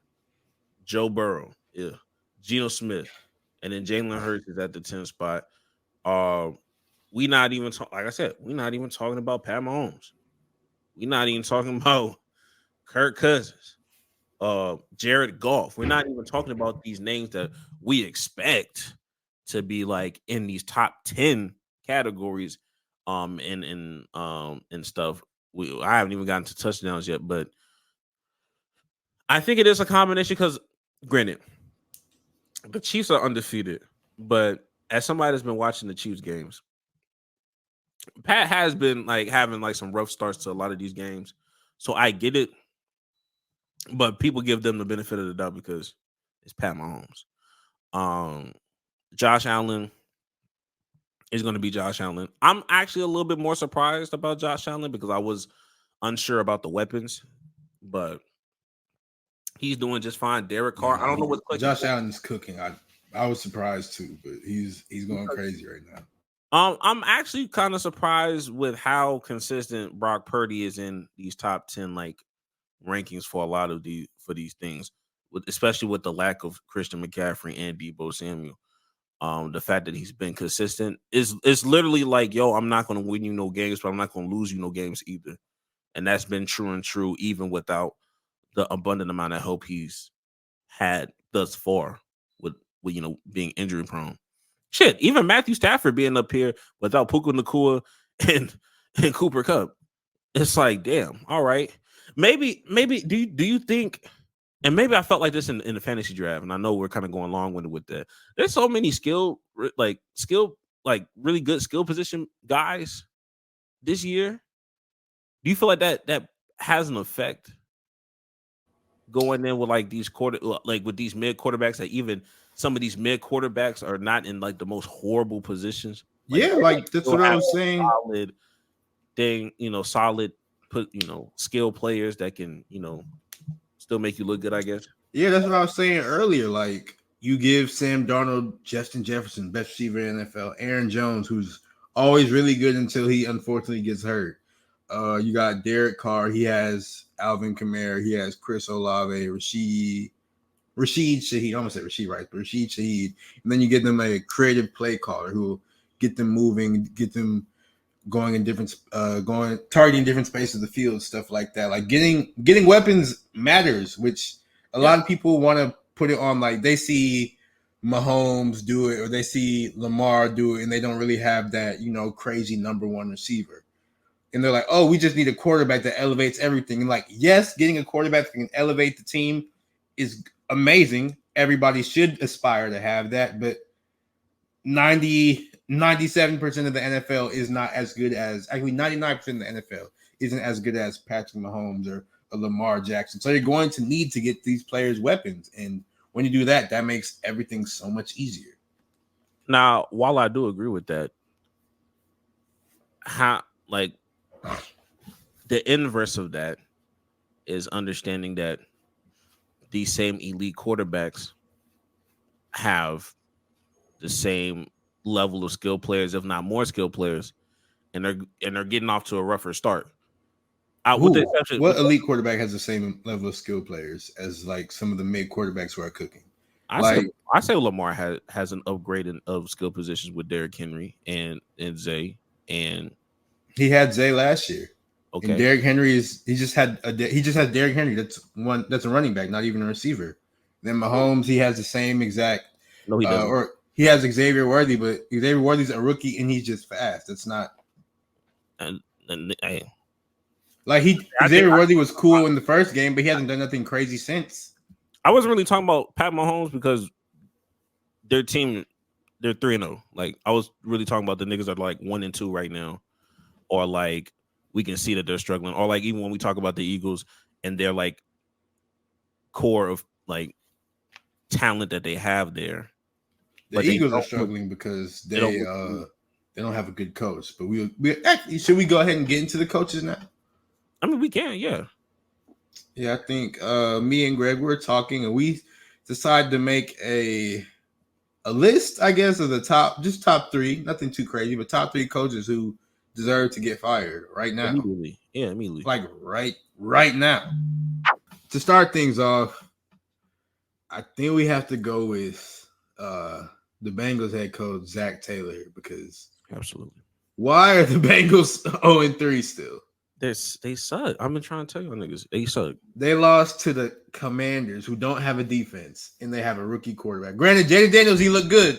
Joe Burrow, Geno Smith, and then Jalen Hurts is at the 10th spot. We not even like I said, we're not even talking about Pat Mahomes. We're not even talking about Kirk Cousins, Jared Goff. We're not even talking about these names that we expect to be like in these top 10 categories, and stuff. I haven't even gotten to touchdowns yet, but I think it is a combination because, granted, the Chiefs are undefeated, but as somebody that's been watching the Chiefs games, Pat has been like having like some rough starts to a lot of these games, so I get it. But people give them the benefit of the doubt because it's Pat Mahomes. Josh Allen is going to be Josh Allen. I'm actually a little bit more surprised about Josh Allen because I was unsure about the weapons, but he's doing just fine. Derek Carr, I don't know what's clicking. Josh Allen's cooking. I was surprised too, but he's going crazy right now. I'm actually kind of surprised with how consistent Brock Purdy is in these top 10 like rankings for a lot of these things, especially with the lack of Christian McCaffrey and Deebo Samuel. The fact that he's been consistent is literally like, yo, I'm not going to win you no games, but I'm not going to lose you no games either. And that's been true even without the abundant amount of help he's had thus far with being injury prone. Shit, even Matthew Stafford being up here without Puka Nacua and Cooper Kupp. It's like, damn, all right. Maybe do you think, and maybe I felt like this in the fantasy draft, and I know we're kind of going long-winded with that. There's so many really good skill position guys this year. Do you feel like that has an effect going in with like these with these mid quarterbacks, that even some of these mid quarterbacks are not in like the most horrible positions? Like that's what I was saying. Solid thing, solid skill players that can, still make you look good, I guess. Yeah, that's what I was saying earlier. Like, you give Sam Darnold, Justin Jefferson, best receiver in the NFL, Aaron Jones, who's always really good until he unfortunately gets hurt. You got Derek Carr. He has Alvin Kamara. He has Chris Olave, Rashid Shaheed. I almost said Rashid right, but Rashid Shaheed. And then you give them a creative play caller who will get them moving, get them going in different, targeting different spaces of the field, stuff like that. Like getting weapons matters, which a lot of people want to put it on. Like they see Mahomes do it, or they see Lamar do it, and they don't really have that, crazy number one receiver. And they're like, oh, we just need a quarterback that elevates everything. And like, yes, getting a quarterback that can elevate the team is amazing. Everybody should aspire to have that, but 97% of the NFL is not as good as, actually 99% of the NFL isn't as good as Patrick Mahomes or Lamar Jackson. So you're going to need to get these players weapons. And when you do that, that makes everything so much easier. Now, while I do agree with that, the inverse of that is understanding that these same elite quarterbacks have the same level of skill players, if not more skill players, and they're getting off to a rougher start. What elite quarterback has the same level of skill players as like some of the mid quarterbacks who are cooking? I say Lamar has an upgrade of skill positions with Derrick Henry and Zay, and he had Zay last year. Okay, and Derrick Henry he just has Derrick Henry. That's a running back, not even a receiver. Then Mahomes, he has the same exact. No, he doesn't. Or he has Xavier Worthy, but Xavier Worthy's a rookie and he's just fast. It's not. Xavier Worthy was cool in the first game, but he hasn't done nothing crazy since. I wasn't really talking about Pat Mahomes because their team, they're 3-0. Like I was really talking about the niggas that are like 1-2 right now, or like we can see that they're struggling, or like even when we talk about the Eagles and their like core of like talent that they have there. The Eagles are struggling because they don't have a good coach. But we should we go ahead and get into the coaches now? I mean, we can, yeah. Yeah, I think me and Greg were talking, and we decided to make a list, I guess, of the top 3, nothing too crazy, but top 3 coaches who deserve to get fired right now. Immediately. Yeah, immediately. Like right now. To start things off, I think we have to go with the Bengals head coach, Zach Taylor, because absolutely. Why are the Bengals 0-3 still? They suck. I've been trying to tell you niggas. They suck. They lost to the Commanders, who don't have a defense, and they have a rookie quarterback. Granted, Jaden Daniels, he looked good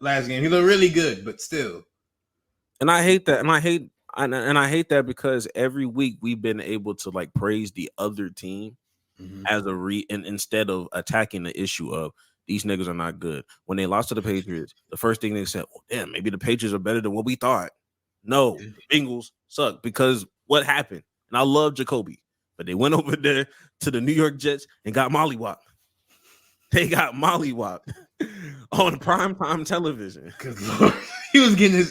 last game. He looked really good, but still. And I hate that. And I hate that because every week we've been able to like praise the other team as a and instead of attacking the issue of these niggas are not good. When they lost to the Patriots, the first thing they said, "Oh damn, maybe the Patriots are better than what we thought." No, the Bengals suck because what happened? And I love Jacoby, but they went over there to the New York Jets and got mollywopped. They got mollywopped on primetime television. Good Lord. He was getting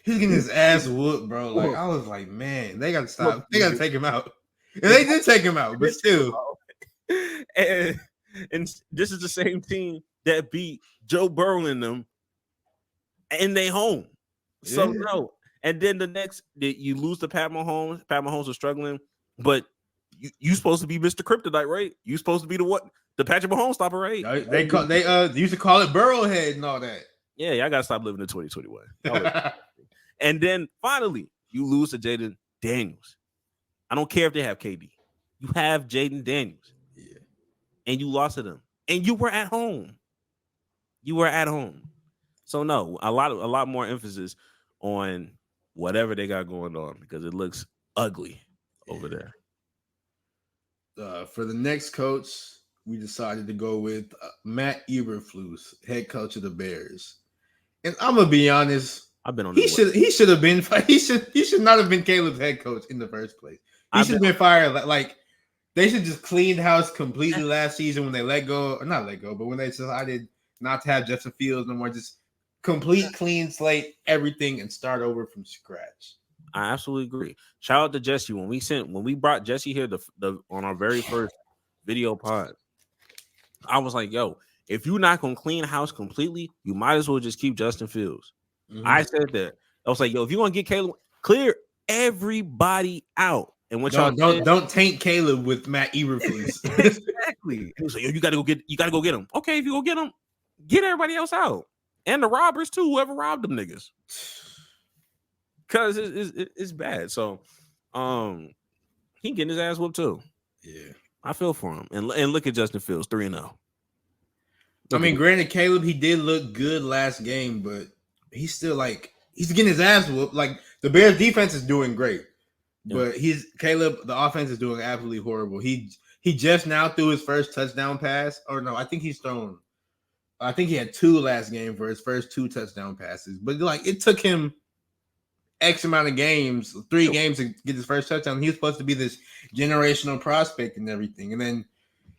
his ass whooped, bro. Like I was like, man, they gotta stop. They gotta take him out. And they did take him out, but still. And this is the same team that beat Joe Burrow in them, and they home. So no. And then you lose to Pat Mahomes. Pat Mahomes was struggling, but you supposed to be Mr. Kryptonite, right? You supposed to be the Patrick Mahomes stopper, right? They used to call it Burrowhead and all that. Yeah, y'all gotta stop living in 2021. And then finally, you lose to Jaden Daniels. I don't care if they have KD. You have Jaden Daniels. Yeah. And you lost to them. And you were at home. So no, a lot more emphasis on whatever they got going on because it looks ugly over there. For the next coach, we decided to go with Matt Eberflus, head coach of the Bears. And I'm gonna be honest, I've been on. He should not have been Caleb's head coach in the first place. He should have been fired. Like they should just clean house completely last season when they but when they decided not to have Justin Fields no more, just complete clean slate, everything, and start over from scratch. I absolutely agree. Shout out to Jesse when we brought Jesse here on our very first video pod. I was like, yo, if you're not gonna clean house completely, you might as well just keep Justin Fields. I said that. I was like, yo, if you're gonna get Caleb, clear everybody out. And what don't taint Caleb with Matt Eberflus. Exactly. He was like, yo, you gotta go get him. Okay, if you go get him, get everybody else out. And the robbers too, whoever robbed them niggas. Cause it's bad. So he getting his ass whooped too. Yeah. I feel for him. And look at Justin Fields, 3-0. I mean, granted, Caleb, he did look good last game, but he's still he's getting his ass whooped. Like the Bears defense is doing great. But Caleb, the offense is doing absolutely horrible. He just now threw his first touchdown pass. Or no, I think he had 2 last game for his first 2 touchdown passes. But it took him X amount of games, 3 games to get his first touchdown. He was supposed to be this generational prospect and everything. And then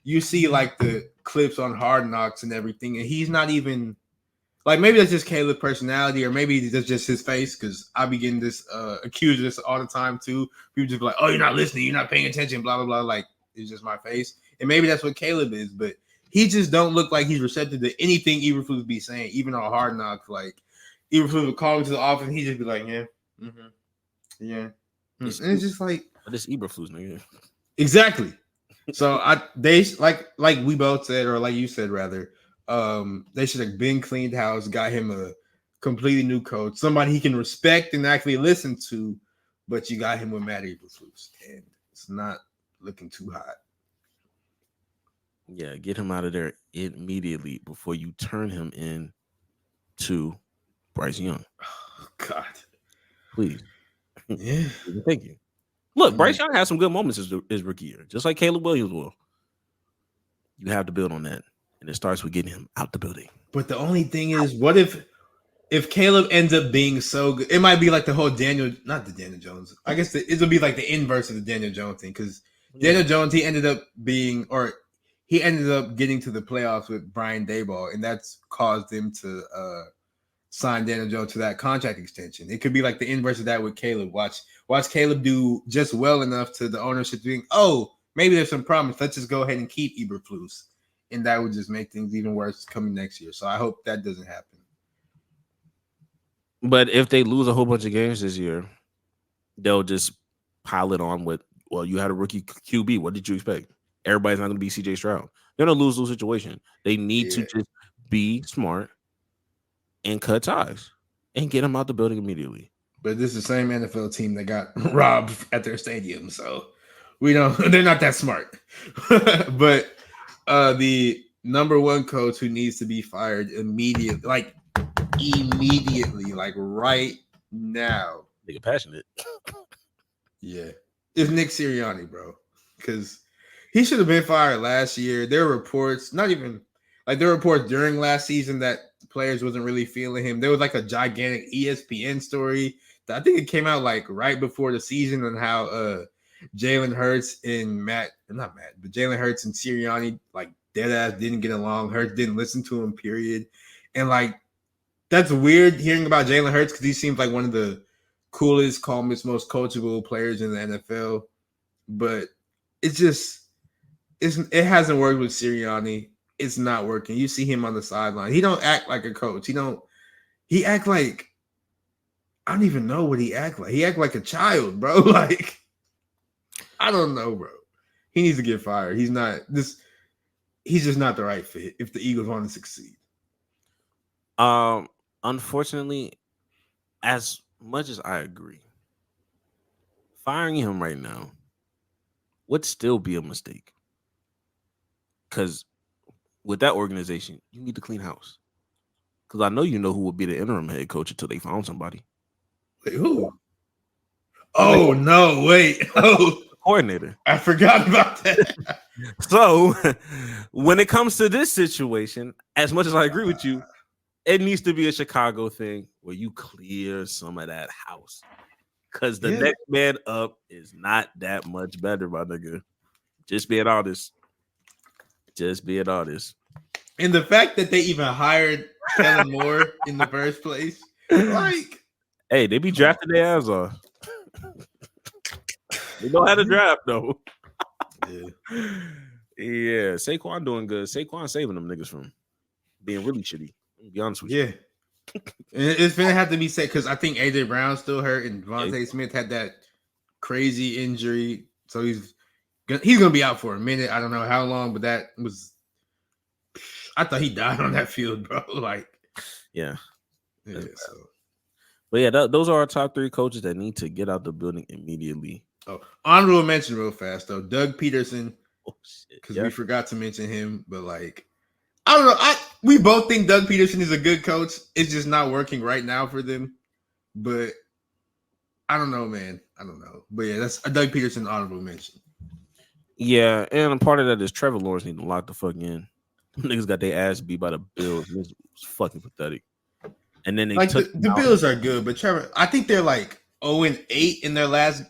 you see the clips on Hard Knocks and everything, and he's not even maybe that's just Caleb's personality, or maybe that's just his face. Because I be getting this accused of this all the time too. People just be like, "Oh, you're not listening, you're not paying attention," blah blah blah. It's just my face, and maybe that's what Caleb is, but he just don't look like he's receptive to anything Eberflus be saying, even on Hard Knocks. Eberflus would call him to the office, and he just be like, "Yeah, yeah," and it's just this Eberflus nigga. Exactly. So they like we both said, or like you said rather, they should have been cleaned house, got him a completely new coach, somebody he can respect and actually listen to. But you got him with Matt Eberflus, and it's not looking too hot. Yeah, get him out of there immediately before you turn him in to Bryce Young. Oh, God, please. Yeah, thank you. Look, Bryce Young had some good moments his rookie year, just like Caleb Williams will. You have to build on that, and it starts with getting him out the building. But the only thing is, what if Caleb ends up being so good? It might be like the whole Daniel Jones. I guess it'll be like the inverse of the Daniel Jones thing, because Daniel Jones, he ended up getting to the playoffs with Brian Daboll, and that's caused them to sign Daniel Jones to that contract extension. It could be like the inverse of that with Caleb. Watch Caleb do just well enough to the ownership being, oh, maybe there's some problems. Let's just go ahead and keep Eberflus. And that would just make things even worse coming next year. So I hope that doesn't happen. But if they lose a whole bunch of games this year, they'll just pile it on with, well, you had a rookie QB. What did you expect? Everybody's not going to be CJ Stroud. They're in a lose-lose situation. They need to just be smart and cut ties and get them out the building immediately. But this is the same NFL team that got robbed at their stadium, so they're not that smart. But the number one coach who needs to be fired immediately, like right now. Nigga passionate. Yeah. It's Nick Sirianni, bro. Because he should have been fired last year. There were reports, there were reports during last season that players wasn't really feeling him. There was like a gigantic ESPN story that I think it came out like right before the season on how Jalen Hurts and Jalen Hurts and Sirianni like dead ass didn't get along. Hurts didn't listen to him, period. And like that's weird hearing about Jalen Hurts because he seems like one of the coolest, calmest, most coachable players in the NFL. But it hasn't worked with Sirianni. It's not working. You see him on the sideline. He don't act like a coach. He act like, I don't even know what he act like. He act like a child, bro. Like, I don't know, bro. He needs to get fired. He's just not the right fit if the Eagles want to succeed. Unfortunately, as much as I agree, firing him right now would still be a mistake. Because with that organization, you need to clean house. Because I know who would be the interim head coach until they found somebody. Wait, who? Oh, no, wait. Oh, coordinator. I forgot about that. So when it comes to this situation, as much as I agree with you, it needs to be a Chicago thing where you clear some of that house. Because the next man up is not that much better, my nigga. Just being honest. And the fact that they even hired Kellen Moore in the first place, like, hey, they be drafting their ass off. They know how to draft, though. Yeah, Saquon doing good. Saquon saving them niggas from being really shitty. I'll be honest with you. Yeah. It's gonna have to be said because I think AJ Brown's still hurt and Devontae Smith had that crazy injury, so he's gonna be out for a minute. I don't know how long, but I thought he died on that field, bro. Like, yeah. So. But yeah, those are our top three coaches that need to get out the building immediately. Oh, honorable mention real fast though, Doug Peterson, because we forgot to mention him, but like, I don't know. We both think Doug Peterson is a good coach. It's just not working right now for them. But I don't know, man. I don't know. But yeah, that's a Doug Peterson honorable mention. Yeah, and a part of that is Trevor Lawrence need to lock the fuck in. Niggas got their ass beat by the Bills. It was fucking pathetic. And then they took the Bills are good, but Trevor, I think they're like 0-8 in their last,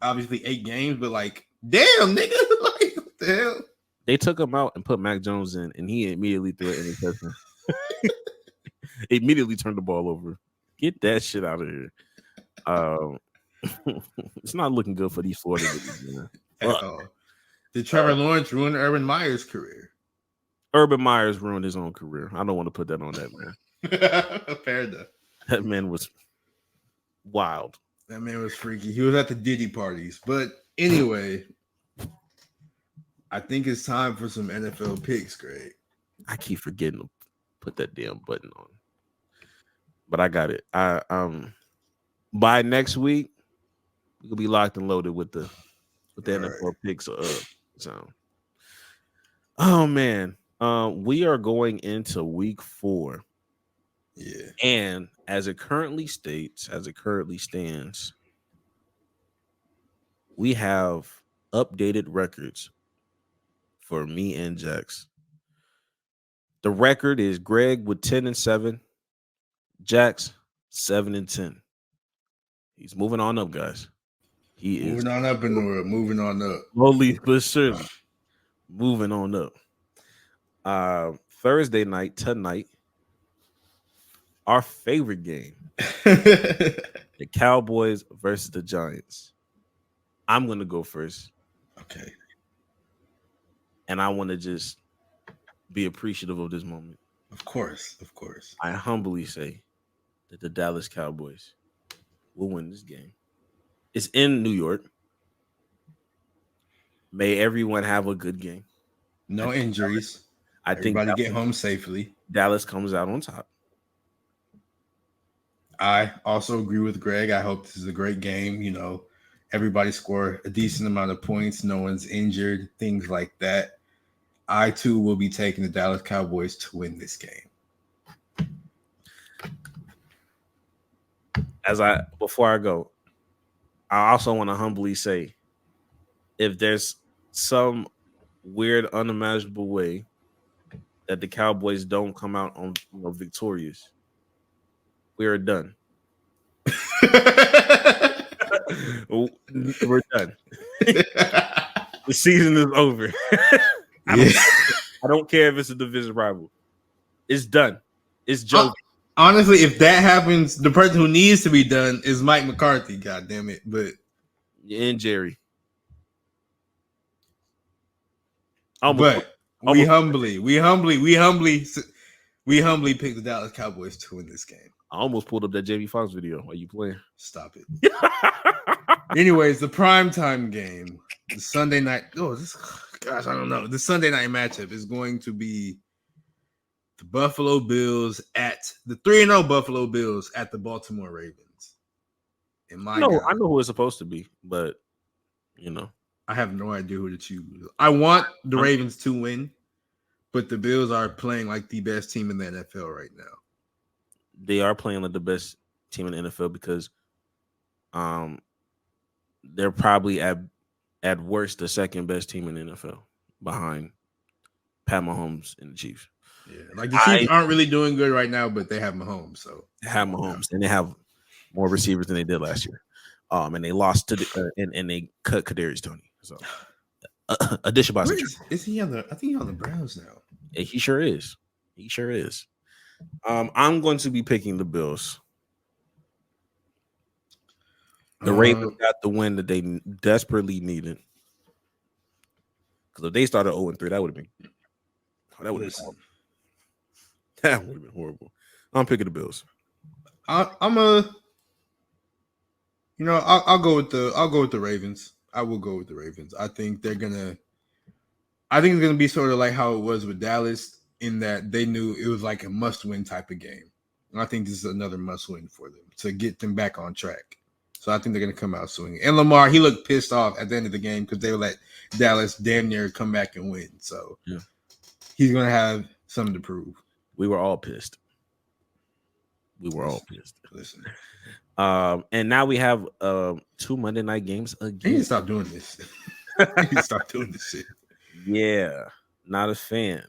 obviously 8 games. But like, damn, nigga, like what the hell? They took him out and put Mac Jones in, and he immediately threw an interception. Immediately turned the ball over. Get that shit out of here. It's not looking good for these Florida niggas, at all. Did Trevor Lawrence ruin Urban Meyer's career? Urban Meyer's ruined his own career. I don't want to put that on that man. Fair enough. That man was wild. That man was freaky. He was at the Diddy parties. But anyway, I think it's time for some NFL picks, Greg. I keep forgetting to put that damn button on. But I got it. By next week, we'll be locked and loaded with the NFL picks. So, oh man, we are going into week 4. Yeah, and as it currently stands, we have updated records for me and Jax. The record is Greg with 10-7, Jax 7-10. He's moving on up, guys. He is moving on up in the world, moving on up. Slowly but surely. Moving on up. Thursday night tonight, our favorite game. The Cowboys versus the Giants. I'm gonna go first. Okay. And I want to just be appreciative of this moment. Of course. I humbly say that the Dallas Cowboys will win this game It's in New York. May everyone have a good game. No injuries. I think everybody get home safely. Dallas comes out on top. I also agree with Greg. I hope this is a great game. You know, everybody score a decent amount of points. No one's injured, things like that. I, too, will be taking the Dallas Cowboys to win this game. Before I go, I also want to humbly say, if there's some weird, unimaginable way that the Cowboys don't come out on victorious, we are done. We're done. The season is over. I don't care if it's a division rival. It's done. It's joking. Honestly, if that happens, the person who needs to be done is Mike McCarthy. God damn it! But and Jerry. We humbly picked the Dallas Cowboys to win this game. I almost pulled up that Jamie Foxx video while you playing. Stop it. Anyways, the primetime game, the Sunday night. I don't know. The Sunday night matchup is going to be the Buffalo Bills at the 3-0 Buffalo Bills at the Baltimore Ravens. I know who it's supposed to be, but you know, I have no idea who to choose. I want the Ravens to win, but the Bills are playing like the best team in the NFL right now. They are playing like the best team in the NFL because they're probably at worst the second best team in the NFL behind Pat Mahomes and the Chiefs. Yeah, like the Chiefs aren't really doing good right now, but they have Mahomes. So they have Mahomes, and they have more receivers than they did last year. And they lost to and they cut Kadarius Toney. So addition by is he on the? I think he's on the Browns now. Yeah, he sure is. He sure is. I'm going to be picking the Bills. The Ravens got the win that they desperately needed. Because if they started 0-3, that would have been horrible. That would have been horrible. I'm picking the Bills. I'll go with the Ravens. I will go with the Ravens. I think it's gonna be sort of like how it was with Dallas, in that they knew it was like a must-win type of game. And I think this is another must-win for them to get them back on track. So I think they're gonna come out swinging. And Lamar, he looked pissed off at the end of the game because they let Dallas damn near come back and win. So yeah, he's gonna have something to prove. We were all pissed. Listen. And now we have 2 Monday night games again. He need to stop doing this. Stop doing this shit. Yeah, not a fan.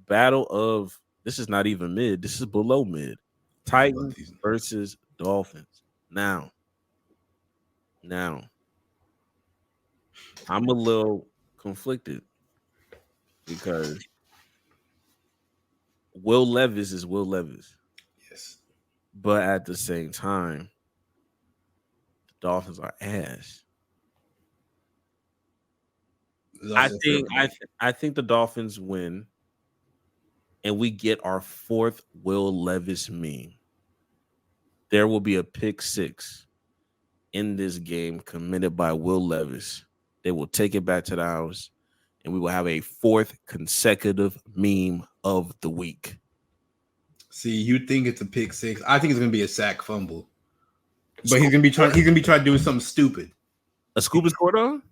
Battle of this is not even mid. This is below mid. Titans versus Dolphins. Now, I'm a little conflicted because Will Levis is Will Levis. Yes. But at the same time, the Dolphins are ass. I think the Dolphins win, and we get our 4th Will Levis meme. There will be a pick 6 in this game committed by Will Levis. They will take it back to the house, and we will have a 4th consecutive meme of the week. See, you think it's a pick 6? I think it's gonna be a sack fumble, but he's gonna be trying to do something stupid. A scoop is scored on.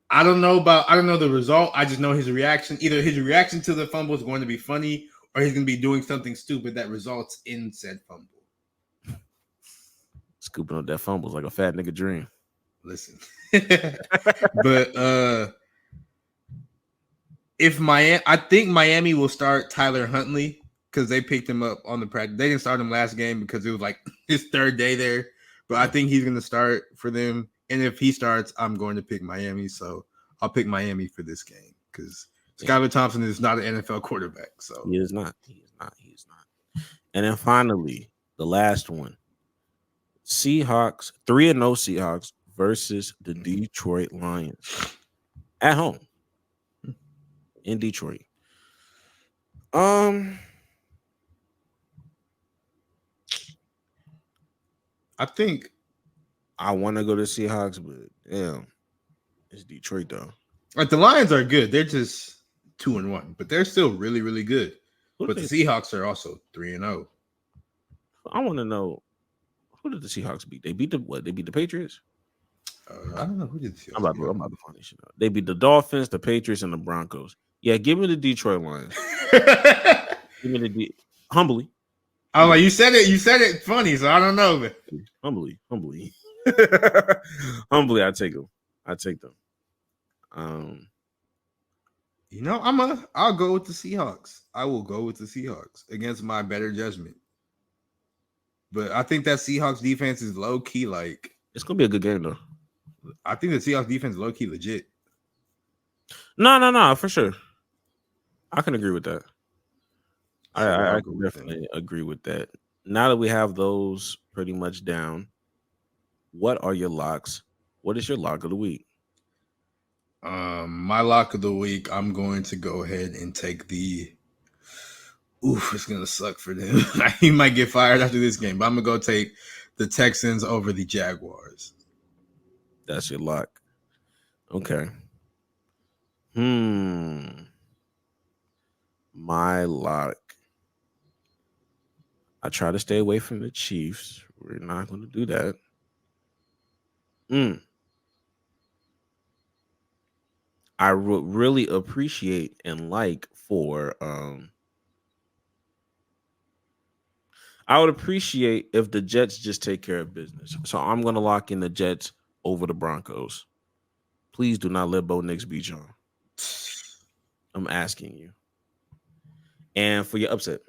I don't know the result. I just know his reaction. Either his reaction to the fumble is going to be funny, or he's going to be doing something stupid that results in said fumble. Scooping up that fumble is like a fat nigga dream. Listen, but I think Miami will start Tyler Huntley because they picked him up on the practice. They didn't start him last game because it was like his 3rd day there. But I think he's going to start for them. And if he starts, I'm going to pick Miami. So I'll pick Miami for this game because Skylar Thompson is not an NFL quarterback. So he is not. And then finally, the last one. Seahawks, 3-0 Seahawks versus the Detroit Lions at home in Detroit. I think I want to go to Seahawks, but damn, it's Detroit though. Like the Lions are good. They're just 2-1, but they're still really, really good. Who But did the they- Seahawks are also 3-0. I want to know who did the Seahawks beat? They beat the what? They beat the Patriots. I don't know who did the Seahawks. I'm about to find this shit out. They beat the Dolphins, the Patriots, and the Broncos. Yeah, give me the Detroit Lions. Give me the humbly. I'm like, you said it funny, so I don't know. But Humbly. Humbly, I take them. you know, I'll go with the Seahawks. I will go with the Seahawks against my better judgment. But I think that Seahawks defense is low key. Like, it's gonna be a good game though. I think the Seahawks defense is low key legit. No, for sure. I can agree with that. I I'll go can with definitely agree with that. Now that we have those pretty much down, what are your locks? What is your lock of the week? My lock of the week, I'm going to go ahead and take the. Oof, it's gonna suck for them. He might get fired after this game, but I'm gonna go take the Texans over the Jaguars. That's your lock. Okay. My lock. I try to stay away from the Chiefs. We're not going to do that. I would really appreciate and like for I would appreciate if the Jets just take care of business. So I'm going to lock in the Jets over the Broncos. Please do not let Bo Nix beat y'all. I'm asking you. And for your upset.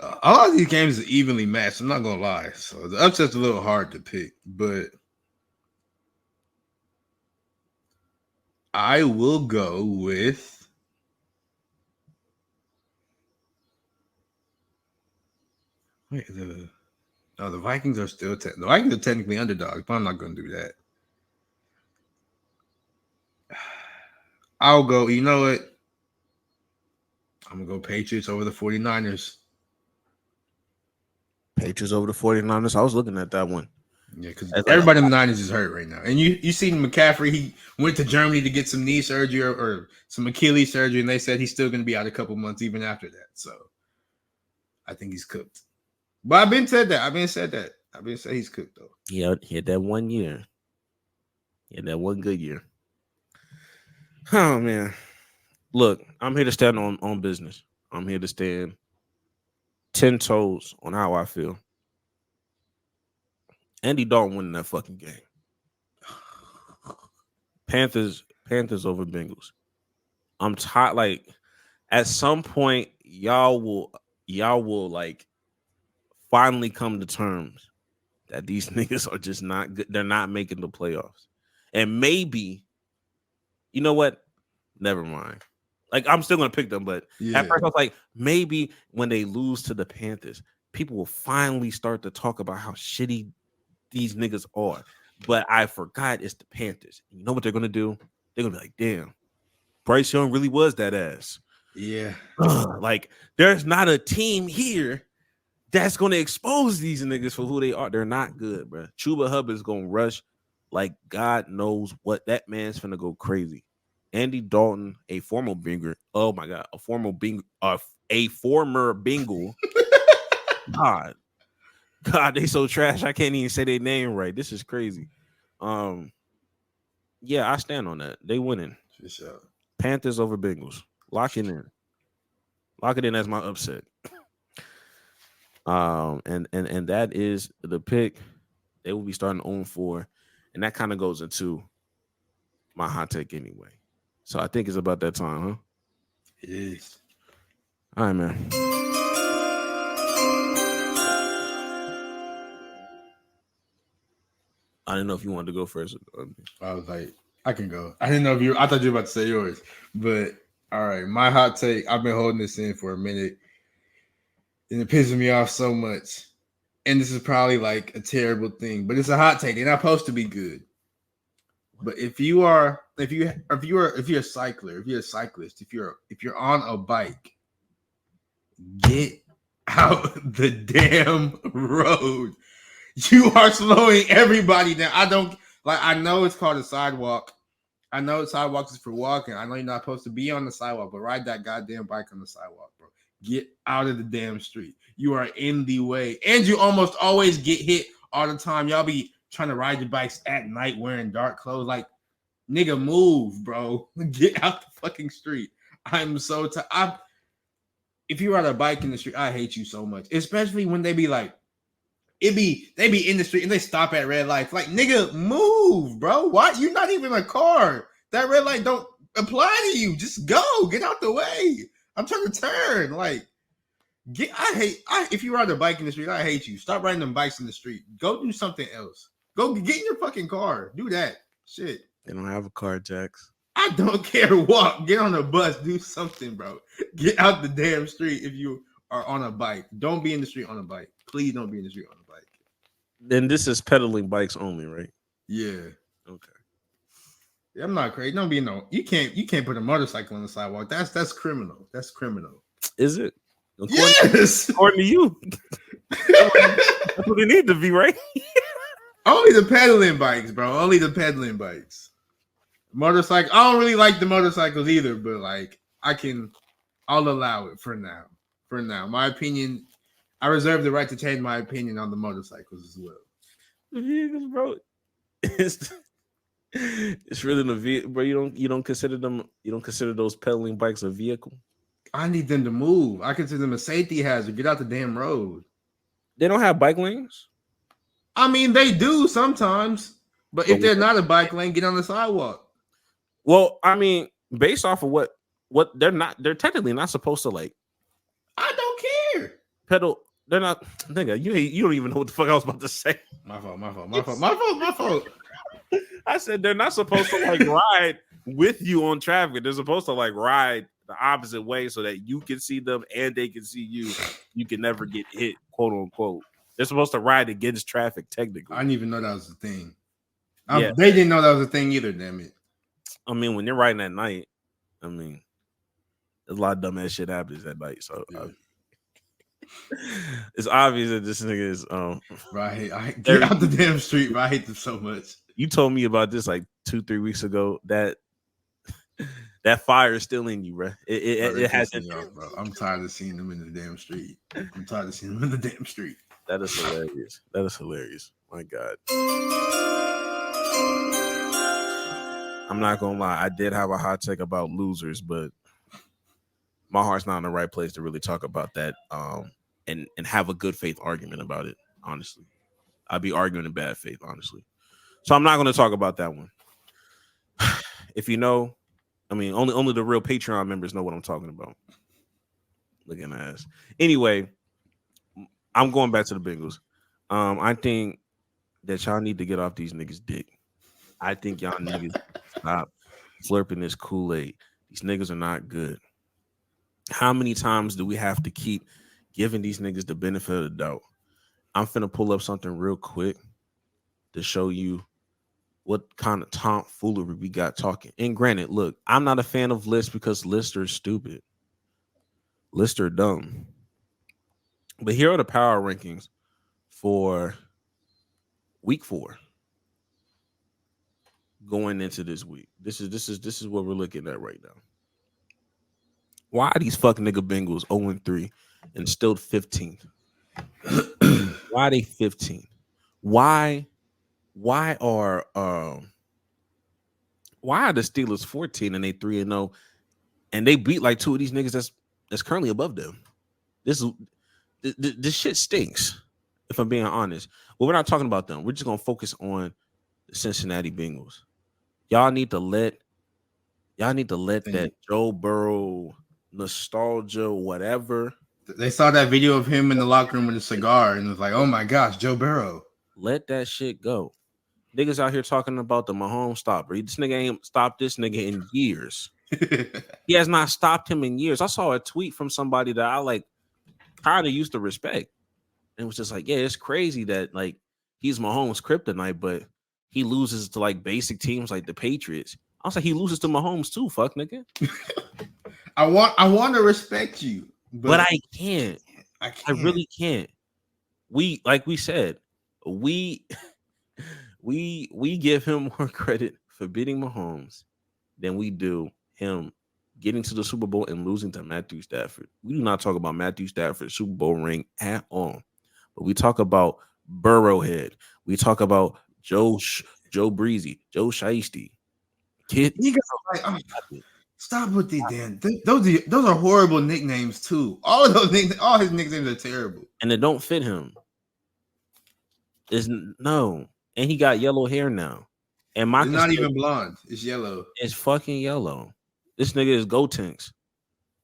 A lot of these games are evenly matched. I'm not gonna lie. So the upset's a little hard to pick, but I will go with the Vikings are still the Vikings are technically underdogs, but I'm not gonna do that. I'll go, you know what? I'm gonna go Patriots over the 49ers. Patriots over the 49ers. I was looking at that one. Yeah, because everybody in the Niners is hurt right now. And you seen McCaffrey, he went to Germany to get some knee surgery or some Achilles surgery, and they said he's still going to be out a couple months even after that. So I think he's cooked. But I've been said he's cooked, though. Yeah, he had that 1 year. He had that one good year. Oh, man. Look, I'm here to stand on business. I'm here to stand 10 toes on how I feel. Andy Dalton winning that fucking game. Panthers over Bengals. I'm tired. Like, at some point, y'all will like finally come to terms that these niggas are just not good. They're not making the playoffs. And maybe, you know what? Never mind. Like, I'm still gonna pick them, but at first I was like, maybe when they lose to the Panthers, people will finally start to talk about how shitty these niggas are. But I forgot it's the Panthers. You know what they're gonna do? They're gonna be like, damn, Bryce Young really was that ass. Yeah. Like, there's not a team here that's gonna expose these niggas for who they are. They're not good, bro. Chuba Hubbard is gonna rush like God knows what. That man's finna go crazy. Andy Dalton, a former Bengal. Oh my God, a former Bengal. God, they so trash. I can't even say their name right. This is crazy. Yeah, I stand on that. They winning. For sure. Panthers over Bengals. Lock it in. Lock it in as my upset. And that is the pick. They will be starting 0-4, and that kind of goes into my hot take anyway. So I think it's about that time, huh? It is. All right, man. I didn't know if you wanted to go first. I was like, I can go. I didn't know if I thought you were about to say yours. But all right, my hot take, I've been holding this in for a minute. And it pisses me off so much. And this is probably like a terrible thing, but it's a hot take. They're not supposed to be good. But if you're a cycler, if you're a cyclist, if you're on a bike, get out the damn road. You are slowing everybody down. I don't like. I know it's called a sidewalk. I know sidewalks is for walking. I know you're not supposed to be on the sidewalk, but ride that goddamn bike on the sidewalk, bro. Get out of the damn street. You are in the way, and you almost always get hit all the time. Y'all be trying to ride your bikes at night wearing dark clothes. Like, nigga, move, bro. Get out the fucking street. I'm so tired. If you ride a bike in the street, I hate you so much, especially when they be like. They be in the street and they stop at red lights. Like, nigga, move, bro. Why? You're not even a car. That red light don't apply to you. Just go. Get out the way. I'm trying to turn. Like, if you ride a bike in the street, I hate you. Stop riding them bikes in the street. Go do something else. Go get in your fucking car. Do that. Shit. They don't have a car, Jax. I don't care. Walk. Get on a bus. Do something, bro. Get out the damn street if you are on a bike. Don't be in the street on a bike. Please don't be in the street on a bike. Then this is pedaling bikes only, right? Yeah. Okay. Yeah, I'm not crazy. Don't be you can't put a motorcycle on the sidewalk. That's criminal. That's criminal. Is it? Yes. According to you. That's what it need to be, right? Only the pedaling bikes, bro. Only the pedaling bikes. Motorcycle. I don't really like the motorcycles either, but like I'll allow it for now. For now. My opinion. I reserve the right to change my opinion on the motorcycles as well. The vehicles, bro. It's really the vehicle, bro. You don't consider them. You don't consider those pedaling bikes a vehicle. I need them to move. I consider them a safety hazard. Get out the damn road. They don't have bike lanes. I mean, they do sometimes, but if they're not a bike lane, get on the sidewalk. Well, I mean, based off of what they're technically not supposed to like. I don't care. Pedal. They're not, nigga. You don't even know what the fuck I was about to say. My fault. I said they're not supposed to like ride with you on traffic. They're supposed to like ride the opposite way so that you can see them and they can see you. You can never get hit, quote unquote. They're supposed to ride against traffic, technically. I didn't even know that was a thing. Yeah. They didn't know that was a thing either. Damn it. I mean, when you're riding at night, I mean, there's a lot of dumbass shit happens at night. So. Yeah. It's obvious that this nigga is right. I get out the damn street, but I hate them so much. You told me about this like 2-3 weeks ago. That fire is still in you, bro. It hasn't. Bro. I'm tired of seeing them in the damn street. That is hilarious. My God. I'm not gonna lie. I did have a hot take about losers, but my heart's not in the right place to really talk about that. And have a good faith argument about it, honestly. I'd be arguing in bad faith, honestly. So I'm not going to talk about that one. If you know, I mean, only the real Patreon members know what I'm talking about. Looking ass. Anyway, I'm going back to the Bengals. I think that y'all need to get off these niggas' dick. I think y'all niggas stop slurping this Kool-Aid. These niggas are not good. How many times do we have to keep giving these niggas the benefit of the doubt? I'm finna pull up something real quick to show you what kind of tomfoolery we got talking. And granted, look, I'm not a fan of lists because lists are stupid. Lists are dumb. But here are the power rankings for week 4 going into this week. This is what we're looking at right now. Why are these fuck nigga Bengals 0-3 and still 15th? Why are they 15? Why are the Steelers 14 and they 3-0 and they beat like 2 of these niggas that's currently above them? This shit stinks, if I'm being honest. But we're not talking about them. We're just gonna focus on the Cincinnati Bengals. Y'all need to let that Joe Burrow nostalgia, whatever. They saw that video of him in the locker room with a cigar and was like, oh my gosh, Joe Burrow. Let that shit go. Niggas out here talking about the Mahomes stopper. This nigga ain't stopped this nigga in years. He has not stopped him in years. I saw a tweet from somebody that I like kind of used to respect. And it was just like, yeah, it's crazy that like he's Mahomes' kryptonite, but he loses to like basic teams like the Patriots. I was like, he loses to Mahomes too, fuck nigga. I want to respect you, but I can't. I really can't. Like we said, we give him more credit for beating Mahomes than we do him getting to the Super Bowl and losing to Matthew Stafford. We do not talk about Matthew Stafford's Super Bowl ring at all. But we talk about Burrowhead. We talk about Joe Breezy, Joe Shiesty. Kid, stop with the damn. Those are horrible nicknames too. All his nicknames are terrible, and it don't fit him. And he got yellow hair now. And it's not even blonde. It's yellow. It's fucking yellow. This nigga is Gotenks.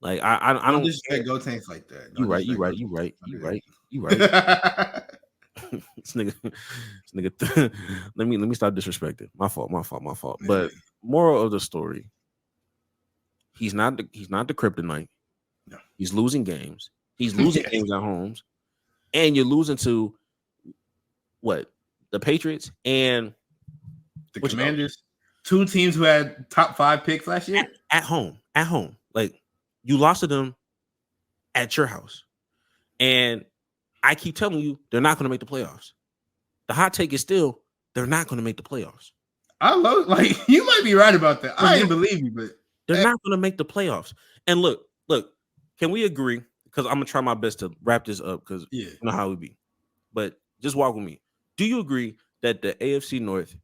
Like I don't disrespect Gotenks like that. You right. This nigga. Let me stop disrespecting. My fault. But moral of the story: he's not the kryptonite. No. He's losing games. He's losing games at home, and you're losing to what? The Patriots and the Commanders. Two teams who had top 5 picks last year at home. Like you lost to them at your house, and I keep telling you they're not going to make the playoffs. The hot take is still they're not going to make the playoffs. You might be right about that. I didn't believe you, but they're not going to make the playoffs. And look, can we agree? Because I'm gonna try my best to wrap this up because you know how it be. But just walk with me. Do you agree that the AFC North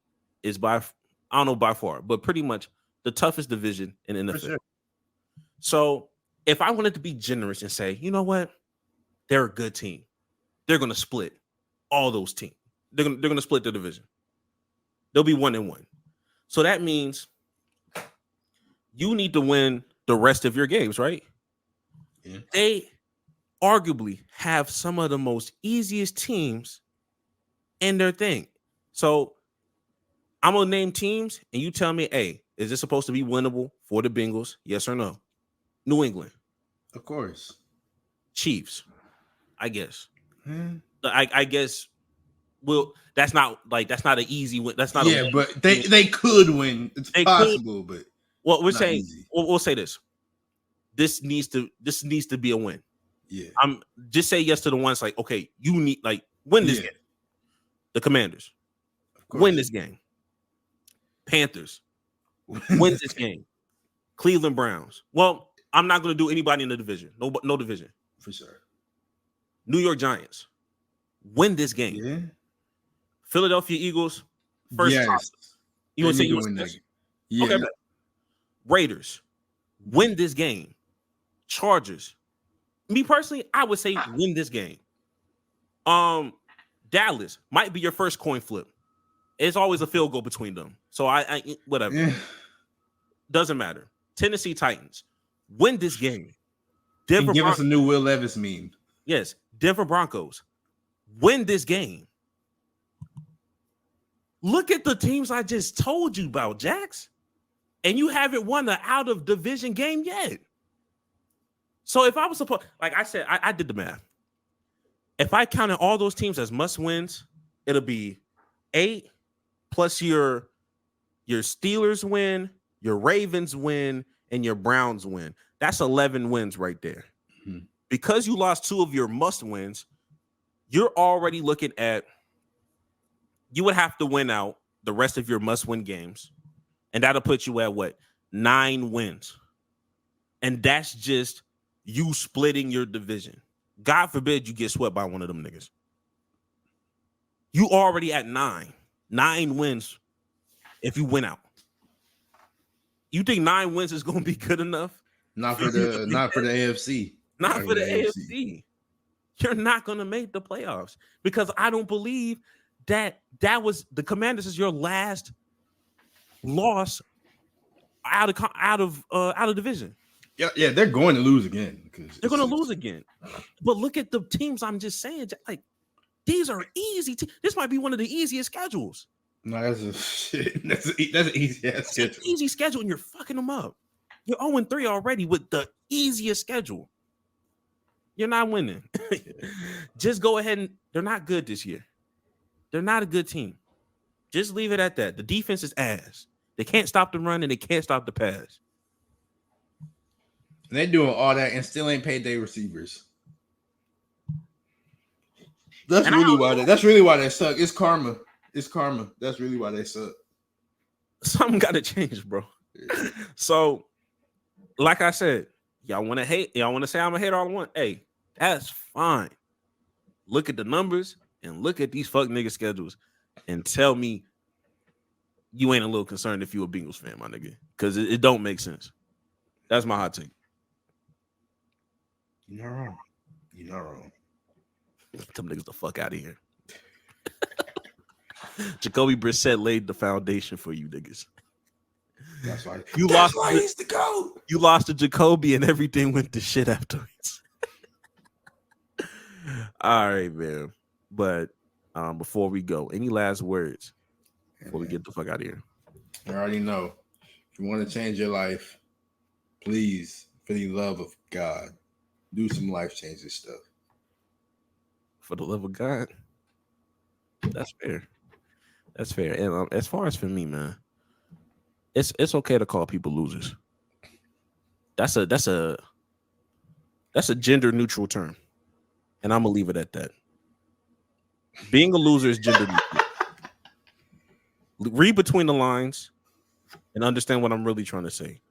is by far, but pretty much the toughest division in NFL? Sure. So if I wanted to be generous and say, you know what, they're a good team, they're going to split all those teams. They're going to split the division. They'll be 1-1. So that means you need to win the rest of your games, right? Yeah. They arguably have some of the most easiest teams in their thing. So I'm going to name teams, and you tell me, hey, is this supposed to be winnable for the Bengals? Yes or no? New England. Of course. Chiefs. I guess. I guess. Well, that's not an easy win. That's not. Yeah, but they could win. It's possible, but we're saying we'll say this. This needs to be a win. Yeah. I'm just say yes to the ones like, okay, you need win this game. The Commanders. Win this game. Panthers. Win this game. Cleveland Browns. Well, I'm not going to do anybody in the division. No division. For sure. New York Giants. Win this game. Yeah. Philadelphia Eagles. First process. You want to say you win that game? Yeah. Okay. Raiders. Win this game. Chargers. Me personally, I would say win this game. Dallas might be your first coin flip. It's always a field goal between them. So I whatever. Yeah. Doesn't matter. Tennessee Titans. Win this game. Denver give us a new Will Levis meme. Yes. Denver Broncos. Win this game. Look at the teams I just told you about, Jax. And you haven't won the out of division game yet. So if I was supposed, like I said, I did the math. If I counted all those teams as must wins, it'll be 8 plus your Steelers win, your Ravens win, and your Browns win. That's 11 wins right there. Mm-hmm. Because you lost 2 of your must wins, you're already looking at, you would have to win out the rest of your must win games. And that'll put you at what? 9 wins. And that's just you splitting your division. God forbid you get swept by one of them niggas. You already at 9. 9 wins if you win out. You think 9 wins is going to be good enough? Not for the AFC. Not for the AFC. You're not going to make the playoffs because I don't believe that was the Commanders is your last loss out of division. Yeah, they're going to lose again. They're going to lose again. But look at the teams I'm just saying. Like, these are easy. This might be one of the easiest schedules. No, that's an easy schedule. It's an easy schedule, and you're fucking them up. You're 0-3 already with the easiest schedule. You're not winning. Just go ahead and they're not good this year. They're not a good team. Just leave it at that. The defense is ass. They can't stop the run and they can't stop the pass. And they're doing all that and still ain't paid their receivers. That's really why they suck. It's karma. It's karma. That's really why they suck. Something got to change, bro. So, like I said, y'all want to hate, y'all want to say I'm a hater all I want. Hey, that's fine. Look at the numbers and look at these fuck nigga schedules and tell me you ain't a little concerned if you a Bengals fan, my nigga. Because it don't make sense. That's my hot take. You're not wrong. You're not wrong. Them niggas the fuck out of here. Jacoby Brissett laid the foundation for you niggas. That's why he's the GOAT. You lost to Jacoby and everything went to shit afterwards. All right, man. But before we go, any last words before we get the fuck out of here? I already know. If you want to change your life, please, for the love of God, do some life-changing stuff. For the love of God. That's fair. That's fair. And as far as for me, man, it's okay to call people losers. That's a gender neutral term. And I'm gonna leave it at that. Being a loser is gender neutral. Read between the lines and understand what I'm really trying to say.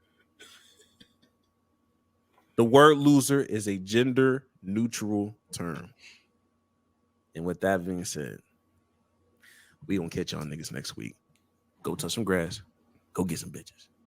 The word loser is a gender neutral term. And with that being said, we gonna catch y'all niggas next week. Go touch some grass. Go get some bitches.